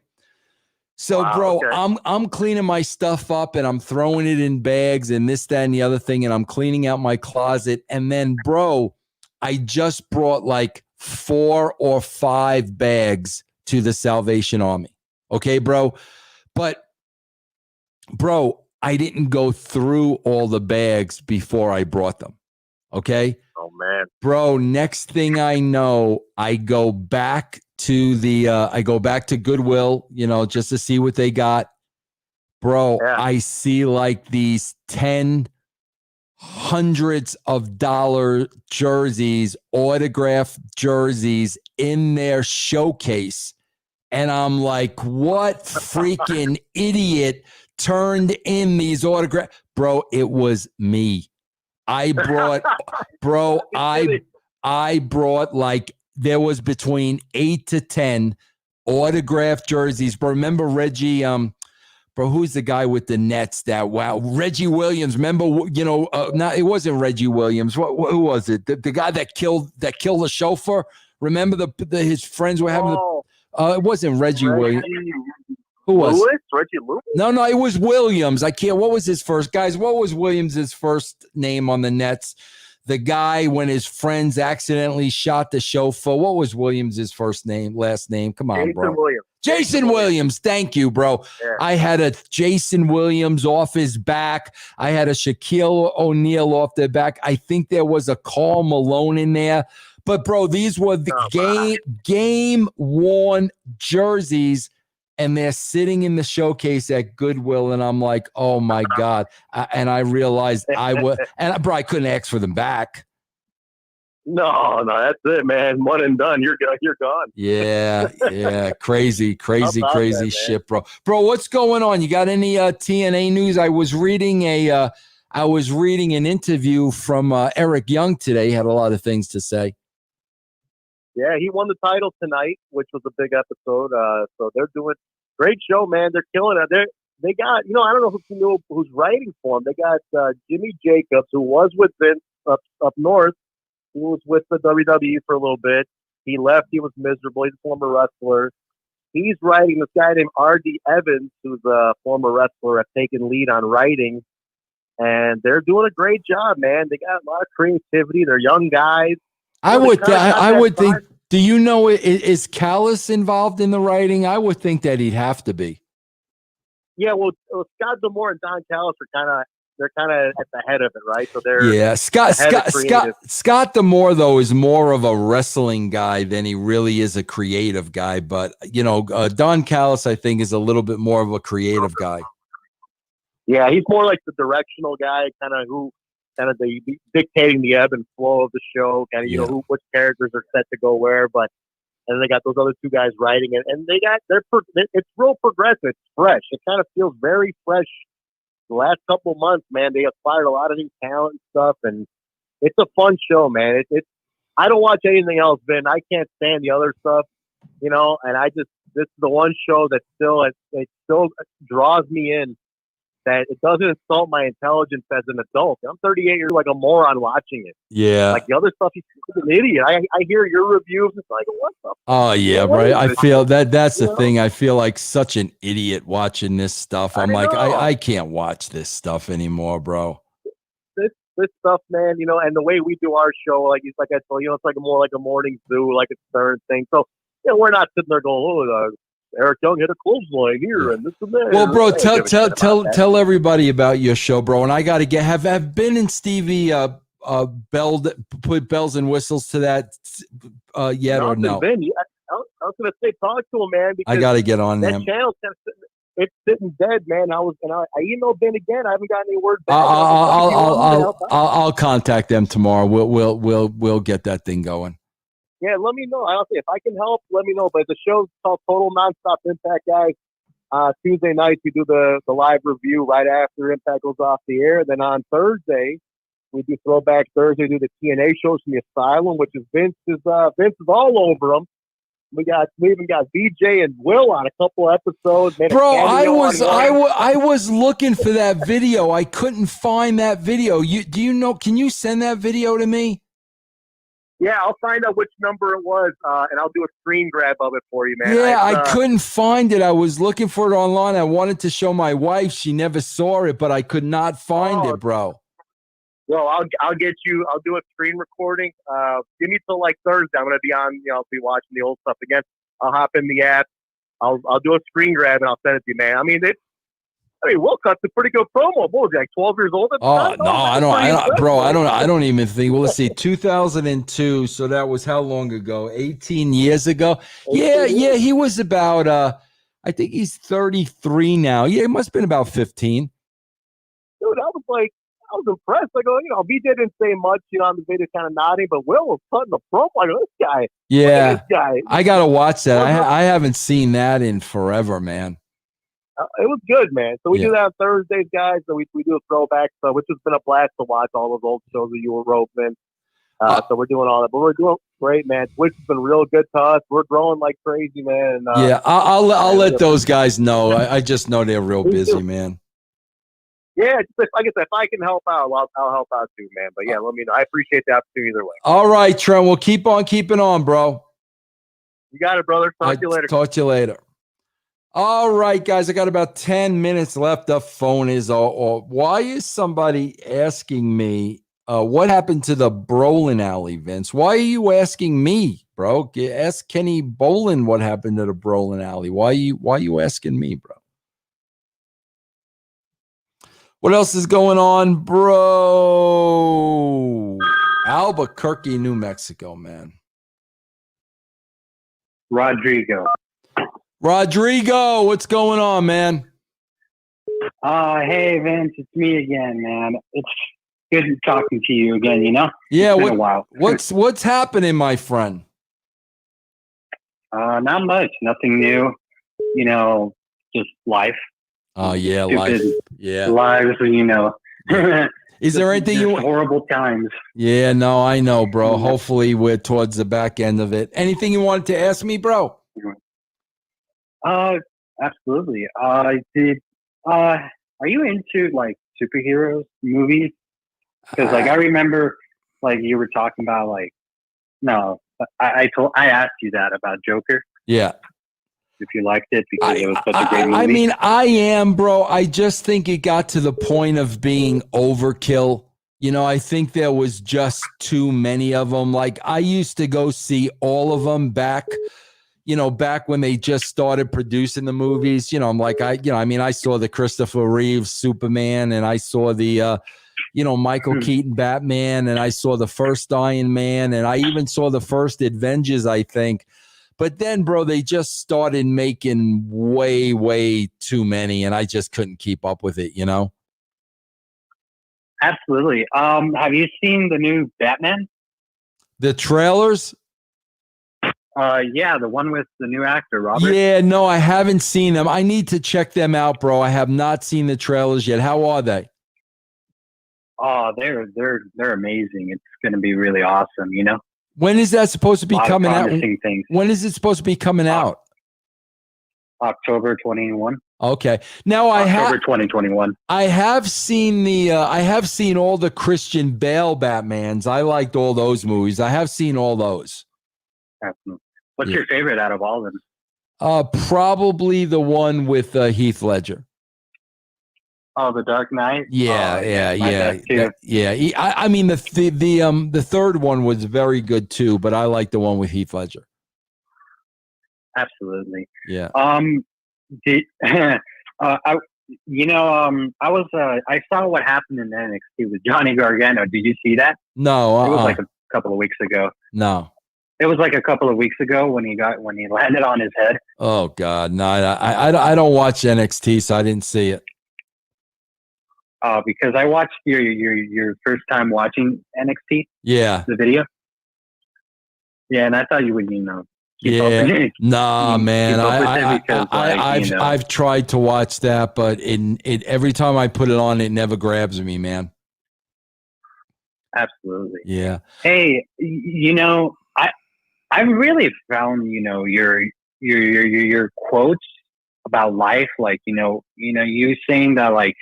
Speaker 2: So,
Speaker 5: Wow,
Speaker 2: bro,
Speaker 5: okay.
Speaker 2: I'm cleaning my stuff up and I'm throwing it in bags and this, that, and the other thing, and I'm cleaning out my closet. And then, bro, I just brought like 4 or 5 bags to the Salvation Army. Okay, bro? But bro, I didn't go through all the bags before I brought them. Okay?
Speaker 5: Oh, man.
Speaker 2: Bro, next thing I know, I go back to Goodwill, just to see what they got. Bro,
Speaker 5: Yeah.
Speaker 2: I see like these 10 hundreds of dollar jerseys, autographed jerseys in their showcase. And I'm like, what freaking idiot turned in these autographs? Bro, it was me. I brought, bro, I brought like, there was between 8 to 10 autographed jerseys. But remember Reggie Bro, who's the guy with the nets that, wow, Reggie Williams. Remember, no, it wasn't Reggie Williams. Who was it? The guy that killed the chauffeur? Remember his friends were having it wasn't Reggie Williams. Who was?
Speaker 5: Reggie Lewis?
Speaker 2: No, it was Williams. I can't. What was his first? Guys, what was Williams' first name on the Nets? The guy when his friends accidentally shot the chauffeur. What was Williams' last name? Come on, bro. Jason Williams. Thank you, bro. Yeah. I had a Jason Williams off his back. I had a Shaquille O'Neal off their back. I think there was a Karl Malone in there. But, bro, these were the game-worn jerseys, and they're sitting in the showcase at Goodwill, and I'm like, oh, my God. And I realized I couldn't ask for them back.
Speaker 5: No, that's it, man. One and done. You're gone.
Speaker 2: Yeah. Crazy shit, bro. Bro, what's going on? You got any TNA news? I was reading an interview from Eric Young today. He had a lot of things to say.
Speaker 5: Yeah, he won the title tonight, which was a big episode. So they're doing great show, man. They're killing it. They got, I don't know who's writing for them. They got Jimmy Jacobs, who was with Vince up north. He was with the WWE for a little bit. He left. He was miserable. He's a former wrestler. He's writing. This guy named R.D. Evans, who's a former wrestler, has taken lead on writing. And they're doing a great job, man. They got a lot of creativity. They're young guys.
Speaker 2: I would think. Do you know, is Callis involved in the writing? I would think that he'd have to be.
Speaker 5: Yeah, well Scott D'Amore and Don Callis are kind of at the head of it, right? So they're
Speaker 2: Scott D'Amore though is more of a wrestling guy than he really is a creative guy. But Don Callis, I think, is a little bit more of a creative guy.
Speaker 5: Yeah, he's more like the directional guy, kind of the dictating the ebb and flow of the show, kind of which characters are set to go where. But and then they got those other two guys writing it, and it's real progressive. It's fresh. It kind of feels very fresh. The last couple of months, man, they acquired a lot of new talent and stuff, and it's a fun show, man. I don't watch anything else, Ben. I can't stand the other stuff, and this is the one show that it still draws me in. That it doesn't insult my intelligence as an adult. I'm 38 years like a moron watching it.
Speaker 2: Yeah.
Speaker 5: Like the other stuff, he's an idiot. I hear your reviews. It's like, what the?
Speaker 2: Oh, yeah, right. I feel that's the thing. I feel like such an idiot watching this stuff. I'm like, I can't watch this stuff anymore, bro.
Speaker 5: This stuff, man, and the way we do our show, like I told you, it's like more like a morning zoo, like a Stern thing. So, we're not sitting there going, Eric Young hit a clothesline here and this and that.
Speaker 2: Well, bro, tell everybody about your show, bro. And I got to have Ben and Stevie put bells and whistles to that yet or no?
Speaker 5: Ben, I was going to say talk to him, man. Because
Speaker 2: I got to get on
Speaker 5: that
Speaker 2: them.
Speaker 5: Channel it's sitting dead, man. I emailed Ben again. I haven't gotten any word back.
Speaker 2: I'll contact them tomorrow. We'll get that thing going.
Speaker 5: Yeah, let me know. I'll say if I can help, let me know. But the show's called Total Nonstop Impact, guys. Tuesday nights we do the live review right after Impact goes off the air. Then on Thursday we do Throwback Thursday. We do the TNA shows from the Asylum, which is Vince is all over them. We even got VJ and Will on a couple episodes.
Speaker 2: Bro, I was looking for that video. I couldn't find that video. Can you send that video to me?
Speaker 5: Yeah, I'll find out which number it was, and I'll do a screen grab of it for you, man.
Speaker 2: Yeah, I couldn't find it. I was looking for it online. I wanted to show my wife. She never saw it, but I could not find it, bro.
Speaker 5: Well, I'll get you. I'll do a screen recording. Give me till like Thursday. I'm gonna be on. I'll be watching the old stuff again. I'll hop in the app. I'll do a screen grab and I'll send it to you, man. I mean, Will Cut's a pretty good promo. What was he, like 12 years old?
Speaker 2: I don't even think. Well, let's see, 2002. So that was how long ago? 18 years ago. Yeah. He was about. I think he's 33 now. Yeah, it must have been about 15.
Speaker 5: Dude, I was impressed. I go, BJ didn't say much, on the video, kind of nodding, but Will was cutting the promo. I go, this guy.
Speaker 2: Yeah,
Speaker 5: this guy.
Speaker 2: I gotta watch that. I haven't seen that in forever, man.
Speaker 5: It was good, man. So we do that on Thursdays, guys. So we do a throwback stuff, which has been a blast to watch all those old shows that you were roping. So we're doing all that, but we're doing great, man. Twitch has been real good to us. We're growing like crazy, man.
Speaker 2: Yeah, I'll let those guys know. I just know they're real busy, man.
Speaker 5: Yeah, like I said, if I can help out, I'll help out too, man. But yeah, let me know. I appreciate the opportunity either way.
Speaker 2: All right, Trent. We'll keep on keeping on, bro.
Speaker 5: You got it, brother. Talk to you later.
Speaker 2: Talk to you later. All right, guys. I got about 10 minutes left. The phone is off. Why is somebody asking me what happened to the Brolin Alley, Vince? Why are you asking me, bro? Ask Kenny Bolin what happened to the Brolin Alley. Why are you asking me, bro? What else is going on, bro? Albuquerque, New Mexico, man.
Speaker 6: Rodrigo,
Speaker 2: what's going on, man?
Speaker 6: hey Vince, it's me again, man. It's good talking to you again. You know,
Speaker 2: Yeah,
Speaker 6: it's been a while.
Speaker 2: what's happening, my friend?
Speaker 6: Not much, nothing new. You know, just life.
Speaker 2: Oh yeah,
Speaker 6: Stupid
Speaker 2: life. Yeah,
Speaker 6: lives. You know.
Speaker 2: Is there anything
Speaker 6: just
Speaker 2: you?
Speaker 6: horrible times.
Speaker 2: Yeah, no, I know, bro. Hopefully, we're towards the back end of it. Anything you wanted to ask me, bro?
Speaker 6: Absolutely. Are you into like superheroes movies? Because like I remember, like you were talking about like, no, I asked you that about Joker.
Speaker 2: Yeah.
Speaker 6: If you liked it because it was such a great movie.
Speaker 2: I mean, I am, bro. I just think it got to the point of being overkill. You know, I think there was just too many of them. Like I used to go see all of them back when they just started producing the movies. You know, I'm like, I saw the Christopher Reeves Superman, and I saw the, Michael Keaton Batman, and I saw the first Iron Man, and I even saw the first Avengers, I think. But then, bro, they just started making way, way too many, and I just couldn't keep up with it, you know?
Speaker 6: Absolutely. Have you seen the new Batman?
Speaker 2: The trailers?
Speaker 6: Yeah, the one with the new actor, Robert.
Speaker 2: Yeah, no, I haven't seen them. I need to check them out, bro. I have not seen the trailers yet. How are they?
Speaker 6: Oh, they're amazing. It's going to be really awesome, you know?
Speaker 2: When is that supposed to be coming out?
Speaker 6: Things.
Speaker 2: When is it supposed to be coming out?
Speaker 6: October 21.
Speaker 2: Okay. Now
Speaker 6: October 2021.
Speaker 2: I have seen all the Christian Bale Batmans. I liked all those movies. I have seen all those.
Speaker 6: What's your favorite out of all of them?
Speaker 2: Probably the one with Heath Ledger.
Speaker 6: Oh, The Dark Knight.
Speaker 2: Yeah. I mean, the third one was very good too, but I like the one with Heath Ledger.
Speaker 6: Absolutely.
Speaker 2: Yeah.
Speaker 6: I saw what happened in NXT with Johnny Gargano. Did you see that?
Speaker 2: No.
Speaker 6: It was like a couple of weeks ago.
Speaker 2: No.
Speaker 6: It was like a couple of weeks ago when he landed on his head.
Speaker 2: Oh God, no! I don't watch NXT, so I didn't see it.
Speaker 6: Because I watched your first time watching NXT.
Speaker 2: Yeah.
Speaker 6: The video. Yeah, and I thought you would, keep
Speaker 2: yeah. Nah, man.
Speaker 6: I've
Speaker 2: I've tried to watch that, but it every time I put it on, it never grabs me, man.
Speaker 6: Absolutely.
Speaker 2: Yeah.
Speaker 6: Hey, I really found your quotes about life, like you saying that like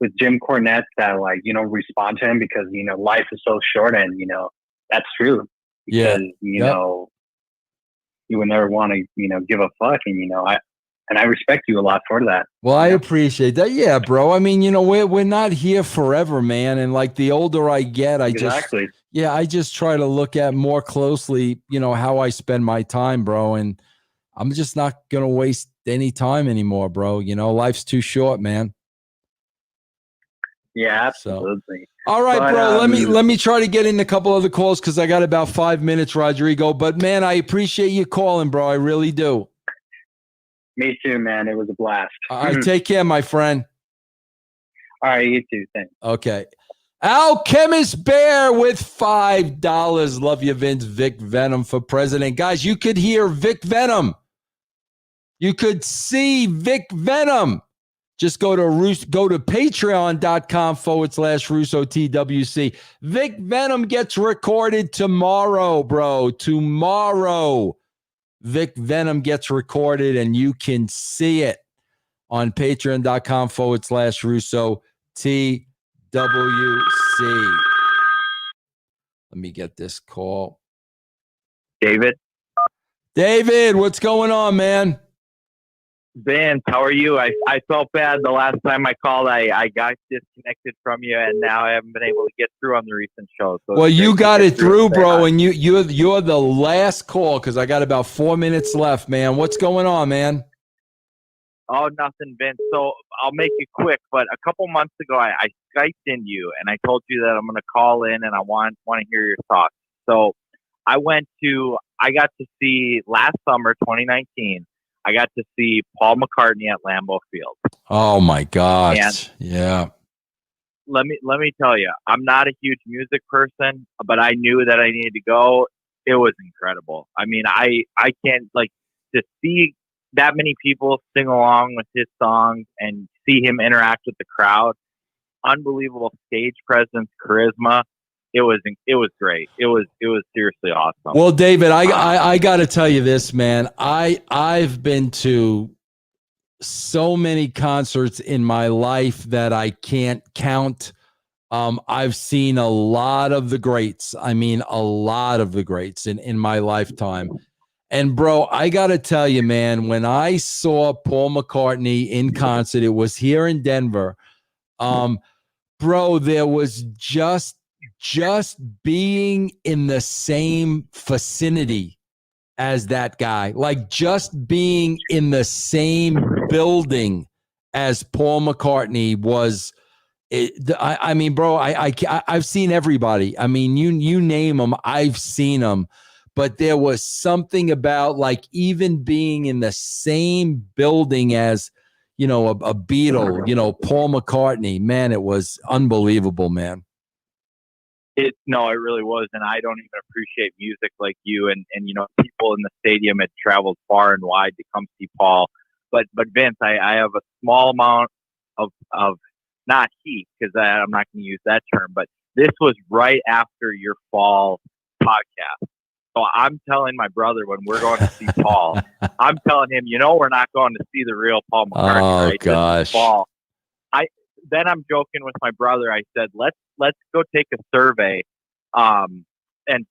Speaker 6: with Jim Cornette that like respond to him because life is so short, and that's true. Because, you would never want to give a fuck, and I respect you a lot for that.
Speaker 2: Well, I appreciate that. Yeah, bro. I mean, we're not here forever, man. And like the older I get, I just try to look at more closely, how I spend my time, bro. And I'm just not going to waste any time anymore, bro. Life's too short, man.
Speaker 6: Yeah, absolutely.
Speaker 2: So, all right, bro. Let me try to get in a couple other calls because I got about 5 minutes, Rodrigo. But man, I appreciate you calling, bro. I really do.
Speaker 6: Me too, man. It was a blast.
Speaker 2: All right, take care, my friend.
Speaker 6: All right, you too. Thanks.
Speaker 2: Okay. Alchemist Bear with $5. Love you, Vince. Vic Venom for president. Guys, you could hear Vic Venom. You could see Vic Venom Just go to patreon.com/RussoTWC. Vic Venom gets recorded tomorrow, bro. Tomorrow. Vic Venom gets recorded and you can see it on patreon.com/RussoTWC. Let me get this call.
Speaker 7: David,
Speaker 2: What's going on, man?
Speaker 7: Vince, how are you? I felt bad the last time I called. I got disconnected from you, and now I haven't been able to get through on the recent show. So
Speaker 2: well, you got it through, bro, and you're the last call because I got about 4 minutes left, man. What's going on, man?
Speaker 7: Oh, nothing, Vince. So I'll make it quick. But a couple months ago, I Skyped in you, and I told you that I'm going to call in, and I want to hear your thoughts. So I got to see last summer, 2019. I got to see Paul McCartney at Lambeau Field.
Speaker 2: Oh my gosh!
Speaker 7: And
Speaker 2: yeah.
Speaker 7: Let me tell you, I'm not a huge music person, but I knew that I needed to go. It was incredible. I mean, I can't to see that many people sing along with his songs and see him interact with the crowd. Unbelievable stage presence, charisma. It was great. It was seriously awesome.
Speaker 2: Well, David, I got to tell you this, man. I've been to so many concerts in my life that I can't count. I've seen a lot of the greats. I mean, a lot of the greats in my lifetime. And bro, I got to tell you, man, when I saw Paul McCartney in concert, it was here in Denver. Bro, there was just being in the same vicinity as that guy, like just being in the same building as Paul McCartney was. I mean, bro, I've seen everybody. I mean, you name them, I've seen them. But there was something about like even being in the same building as, a Beatle, Paul McCartney. Man, it was unbelievable, man.
Speaker 7: It really was, and I don't even appreciate music like you. And people in the stadium had traveled far and wide to come see Paul. But Vince, I have a small amount of not heat, because I'm not going to use that term. But this was right after your fall podcast. So I'm telling my brother when we're going to see Paul, I'm telling him, we're not going to see the real Paul McCartney.
Speaker 2: Oh
Speaker 7: right?
Speaker 2: gosh!
Speaker 7: Fall. Then I'm joking with my brother. I said, let's go take a survey, and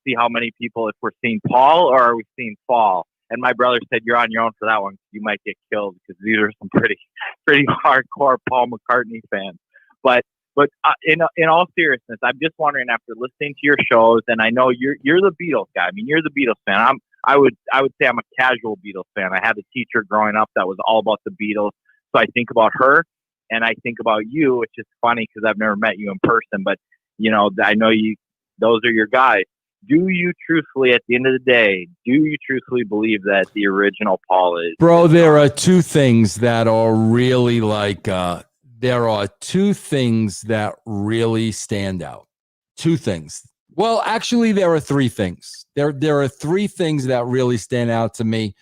Speaker 7: see how many people, if we're seeing Paul or are we seeing Fall. And my brother said, you're on your own for that one. You might get killed because these are some pretty hardcore Paul McCartney fans. But in all seriousness, I'm just wondering, after listening to your shows, and I know you're the Beatles guy. I mean, you're the Beatles fan. I would say I'm a casual Beatles fan. I had a teacher growing up that was all about the Beatles, so I think about her, and I think about you, which is funny because I've never met you in person. But I know you; those are your guys. Do you truthfully, at the end of the day, believe that the original Paul is?
Speaker 2: Bro, there are two things that are really there are two things that really stand out. Two things. Well, actually, there are three things. There are three things that really stand out to me.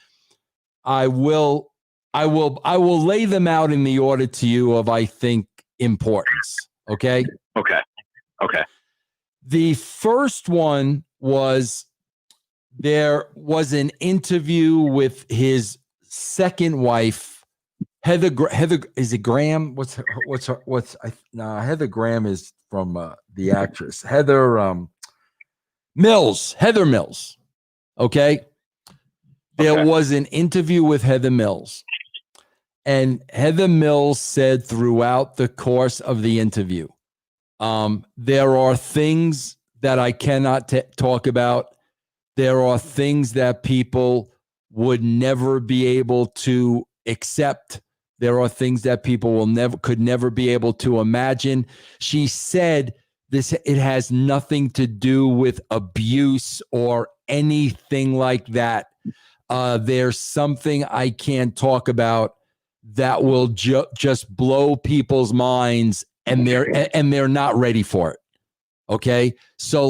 Speaker 2: I will lay them out in the order to you of, I think, importance. Okay?
Speaker 7: Okay.
Speaker 2: The first one was, there was an interview with his second wife, Heather, is it Graham? Heather Graham is from the actress. Heather Mills. Okay. There was an interview with Heather Mills. And Heather Mills said throughout the course of the interview, there are things that I cannot talk about. There are things that people would never be able to accept. There are things that people could never be able to imagine. She said it has nothing to do with abuse or anything like that. There's something I can't talk about that will just blow people's minds, and they're not ready for it. Okay? So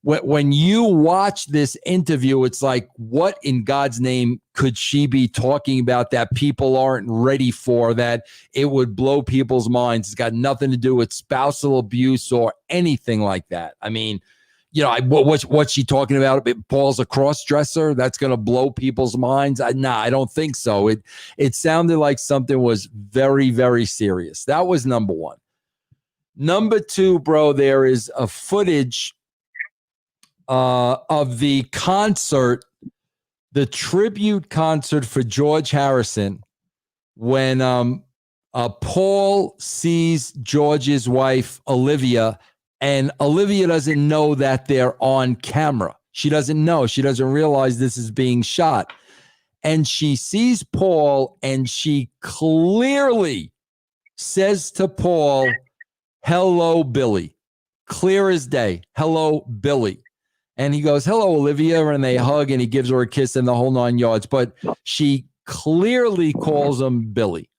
Speaker 2: when you watch this interview, it's like, what in God's name could she be talking about that people aren't ready for, that it would blow people's minds? It's got nothing to do with spousal abuse or anything like that. I mean, what's she talking about? Paul's a cross-dresser? That's going to blow people's minds? I don't think so. It sounded like something was very, very serious. That was number one. Number two, bro, there is a footage of the concert, the tribute concert for George Harrison, when Paul sees George's wife, Olivia, and Olivia doesn't know that they're on camera. She doesn't know. She doesn't realize this is being shot. And she sees Paul, and she clearly says to Paul, "Hello, Billy." Clear as day. "Hello, Billy." And he goes, "Hello, Olivia." And they hug, and he gives her a kiss and the whole 9 yards. But she clearly calls him Billy.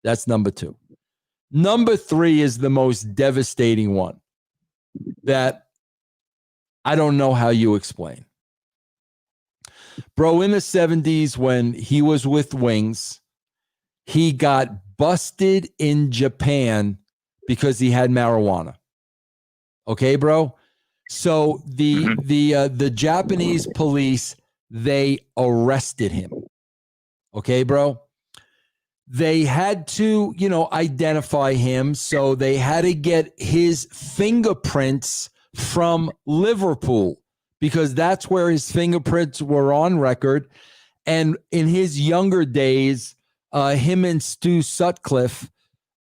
Speaker 2: That's number two. Number three is the most devastating one that I don't know how you explain. Bro, in the 70s, when he was with Wings, he got busted in Japan because he had marijuana. Okay, bro? So the Japanese police, they arrested him. Okay, bro? They had to, identify him. So they had to get his fingerprints from Liverpool because that's where his fingerprints were on record. And in his younger days, him and Stu Sutcliffe,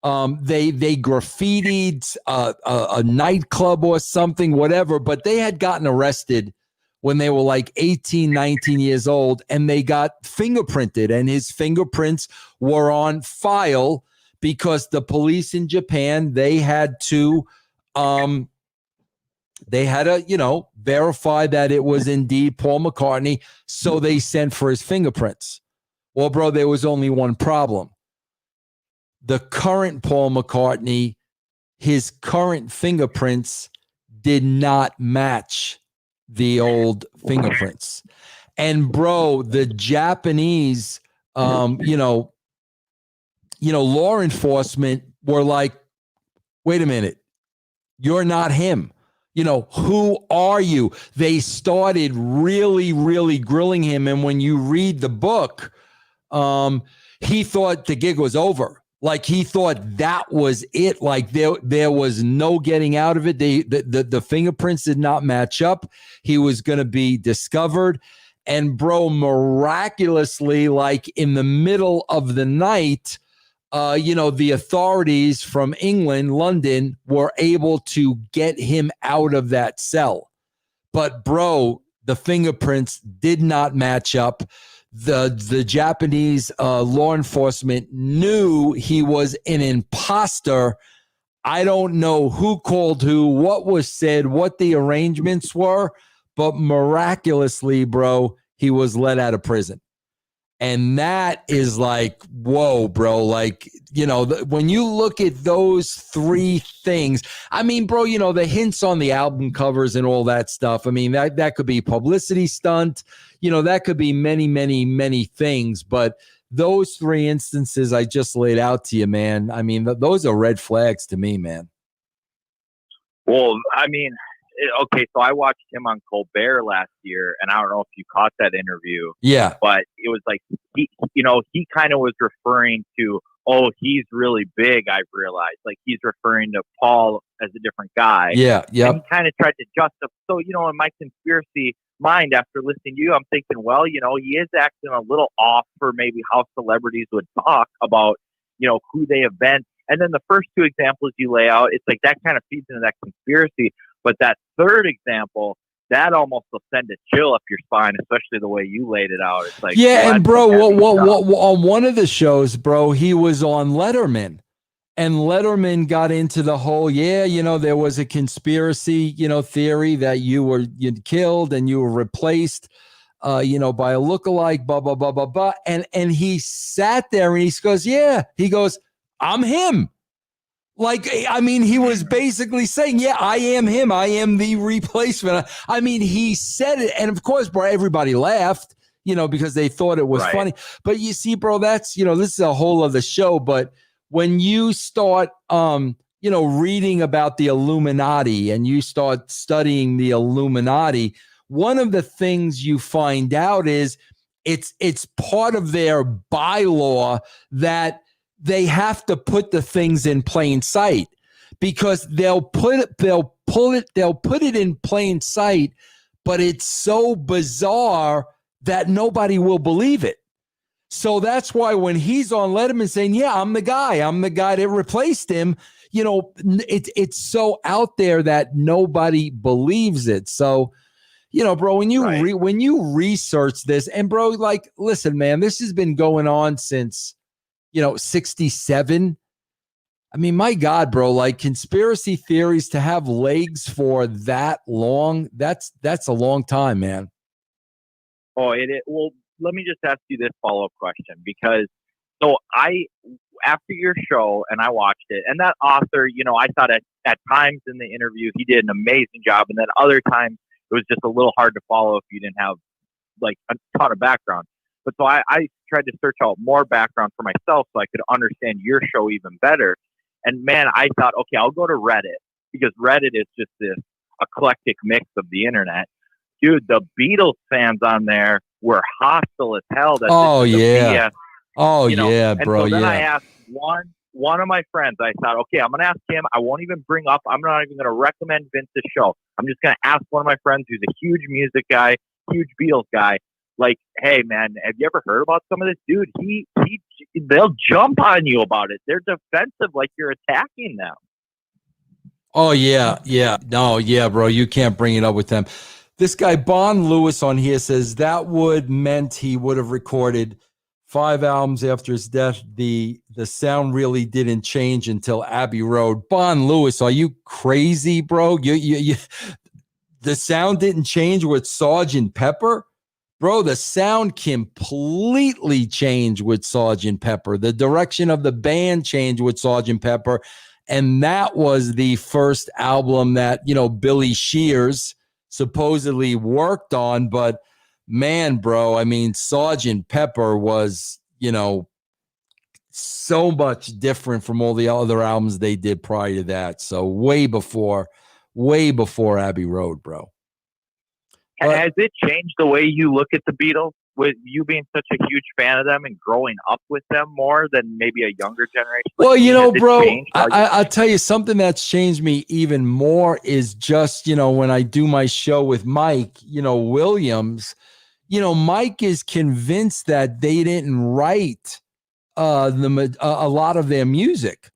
Speaker 2: they graffitied a nightclub or something, whatever, but they had gotten arrested when they were like 18, 19 years old, and they got fingerprinted, and his fingerprints were on file because the police in Japan, they had to verify that it was indeed Paul McCartney, so they sent for his fingerprints. Well, bro, there was only one problem. The current Paul McCartney, his current fingerprints did not match the old fingerprints. And bro, the Japanese, law enforcement were like, wait a minute, you're not him. Who are you? They started really, really grilling him. And when you read the book, he thought the gig was over. Like he thought that was it. Like there was no getting out of it. The fingerprints did not match up. He was going to be discovered. And bro, miraculously, like in the middle of the night, the authorities from England, London, were able to get him out of that cell. But bro, the fingerprints did not match up. The Japanese law enforcement knew he was an imposter. I don't know who called who, what was said, what the arrangements were, but miraculously, bro, he was let out of prison. And that is like, whoa, bro. Like, when you look at those three things, I mean, bro, the hints on the album covers and all that stuff. I mean, that could be publicity stunt. That could be many, many, many things. But those three instances I just laid out to you, man, I mean, those are red flags to me, man.
Speaker 7: Well, I mean, okay, so I watched him on Colbert last year, and I don't know if you caught that interview.
Speaker 2: Yeah.
Speaker 7: But it was like, he kind of was referring to, he's really big, I've realized. Like, he's referring to Paul as a different guy.
Speaker 2: Yeah, yeah.
Speaker 7: And he kind of tried to justify. So, in my conspiracy mind, after listening to you, I'm thinking, well, he is acting a little off for maybe how celebrities would talk about, who they have been. And then the first two examples you lay out, it's like that kind of feeds into that conspiracy. But that third example, that almost will send a chill up your spine, especially the way you laid it out. It's like,
Speaker 2: yeah, and bro, on one of the shows, bro, he was on Letterman, and Letterman got into the whole, there was a conspiracy, theory that you'd killed and you were replaced, by a lookalike, blah, blah, blah, blah, blah. And he sat there and he goes, I'm him. Like, I mean, he was basically saying, yeah, I am him. I am the replacement. I mean, he said it. And of course, bro, everybody laughed, because they thought it was funny. But you see, bro, that's, this is a whole other show. But when you start, reading about the Illuminati and you start studying the Illuminati, one of the things you find out is it's part of their bylaw that they have to put the things in plain sight, because they'll put it in plain sight, but it's so bizarre that nobody will believe it. So that's why when he's on Letterman saying, yeah, I'm the guy that replaced him, it's so out there that nobody believes it. So, bro, when you research this, and bro, like, listen, man, this has been going on since 67. I mean, my God, bro, like, conspiracy theories to have legs for that long, that's a long time, man.
Speaker 7: Oh, well, let me just ask you this follow-up question, because after your show, and I watched it, and that author, I thought at times in the interview, he did an amazing job. And then other times it was just a little hard to follow if you didn't have like a ton of background. But so I tried to search out more background for myself so I could understand your show even better. And man, I thought, okay, I'll go to Reddit, because Reddit is just this eclectic mix of the internet. Dude, the Beatles fans on there were hostile as hell.
Speaker 2: Oh, yeah. BS, oh, yeah, bro.
Speaker 7: And so then
Speaker 2: yeah.
Speaker 7: I asked one of my friends, I thought, okay, I'm going to ask him. I won't even bring up, I'm not even going to recommend Vince's show. I'm just going to ask one of my friends who's a huge music guy, huge Beatles guy, like, hey, man, have you ever heard about some of this? Dude, they'll jump on you about it. They're defensive, like you're attacking them.
Speaker 2: Oh, yeah. Yeah. No, yeah, bro. You can't bring it up with them. This guy, Bon Lewis, on here says that meant he would have recorded 5 albums after his death. The sound really didn't change until Abbey Road. Bon Lewis, are you crazy, bro? You the sound didn't change with Sgt. Pepper? Bro, the sound completely changed with Sgt. Pepper. The direction of the band changed with Sgt. Pepper. And that was the first album that, Billy Shears supposedly worked on. But man, bro, I mean, Sgt. Pepper was, so much different from all the other albums they did prior to that. So way before Abbey Road, bro.
Speaker 7: Has it changed the way you look at the Beatles, with you being such a huge fan of them and growing up with them more than maybe a younger generation?
Speaker 2: Well, bro, I'll tell you something that's changed me even more is just, when I do my show with Mike, Williams, Mike is convinced that they didn't write a lot of their music.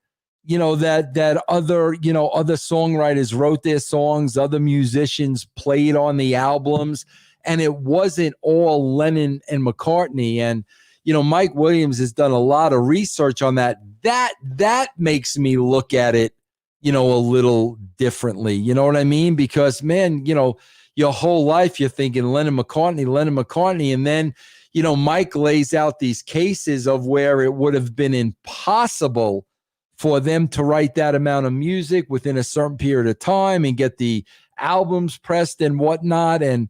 Speaker 2: That other songwriters wrote their songs, other musicians played on the albums, and it wasn't all Lennon and McCartney. And, Mike Williams has done a lot of research on that. That makes me look at it, a little differently. You know what I mean? Because, man, your whole life you're thinking Lennon McCartney. And then, Mike lays out these cases of where it would have been impossible for them to write that amount of music within a certain period of time and get the albums pressed and whatnot. And,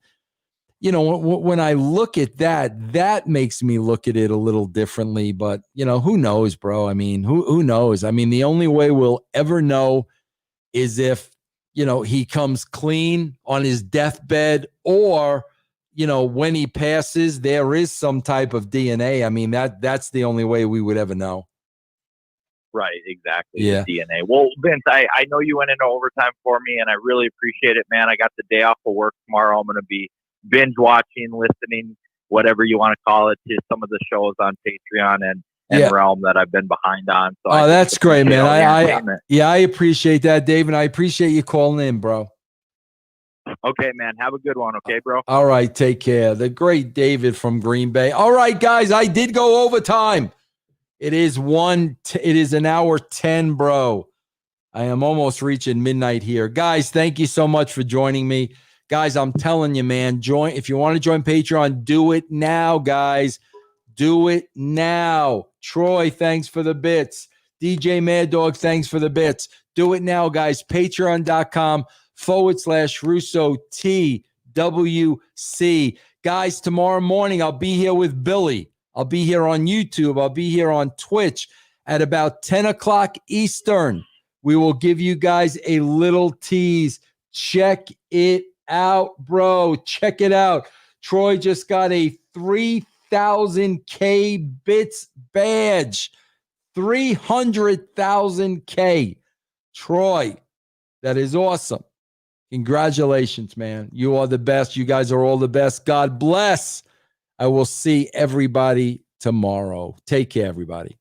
Speaker 2: when I look at that makes me look at it a little differently. But, who knows, bro? I mean, who knows? I mean, the only way we'll ever know is if, he comes clean on his deathbed, or, when he passes, there is some type of DNA. I mean, that's the only way we would ever know.
Speaker 7: Right, exactly.
Speaker 2: Yeah.
Speaker 7: The DNA. Well, Vince, I know you went into overtime for me, and I really appreciate it, man. I got the day off of work tomorrow. I'm going to be binge watching, listening, whatever you want to call it, to some of the shows on Patreon and Realm that I've been behind on. So
Speaker 2: that's great, man. I appreciate that, Dave, and I appreciate you calling in, bro.
Speaker 7: Okay, man. Have a good one. Okay, bro.
Speaker 2: All right, take care. The great David from Green Bay. All right, guys, I did go overtime. It is an hour 10, bro. I am almost reaching midnight here. Guys, thank you so much for joining me. Guys, I'm telling you, man, if you want to join Patreon, do it now, guys. Do it now. Troy, thanks for the bits. DJ Mad Dog, thanks for the bits. Do it now, guys. Patreon.com/Russo TWC. Guys, tomorrow morning I'll be here with Billy. I'll be here on YouTube. I'll be here on Twitch at about 10 o'clock Eastern. We will give you guys a little tease. Check it out, bro. Check it out. Troy just got a 3,000K bits badge. 300,000K. Troy, that is awesome. Congratulations, man. You are the best. You guys are all the best. God bless. I will see everybody tomorrow. Take care, everybody.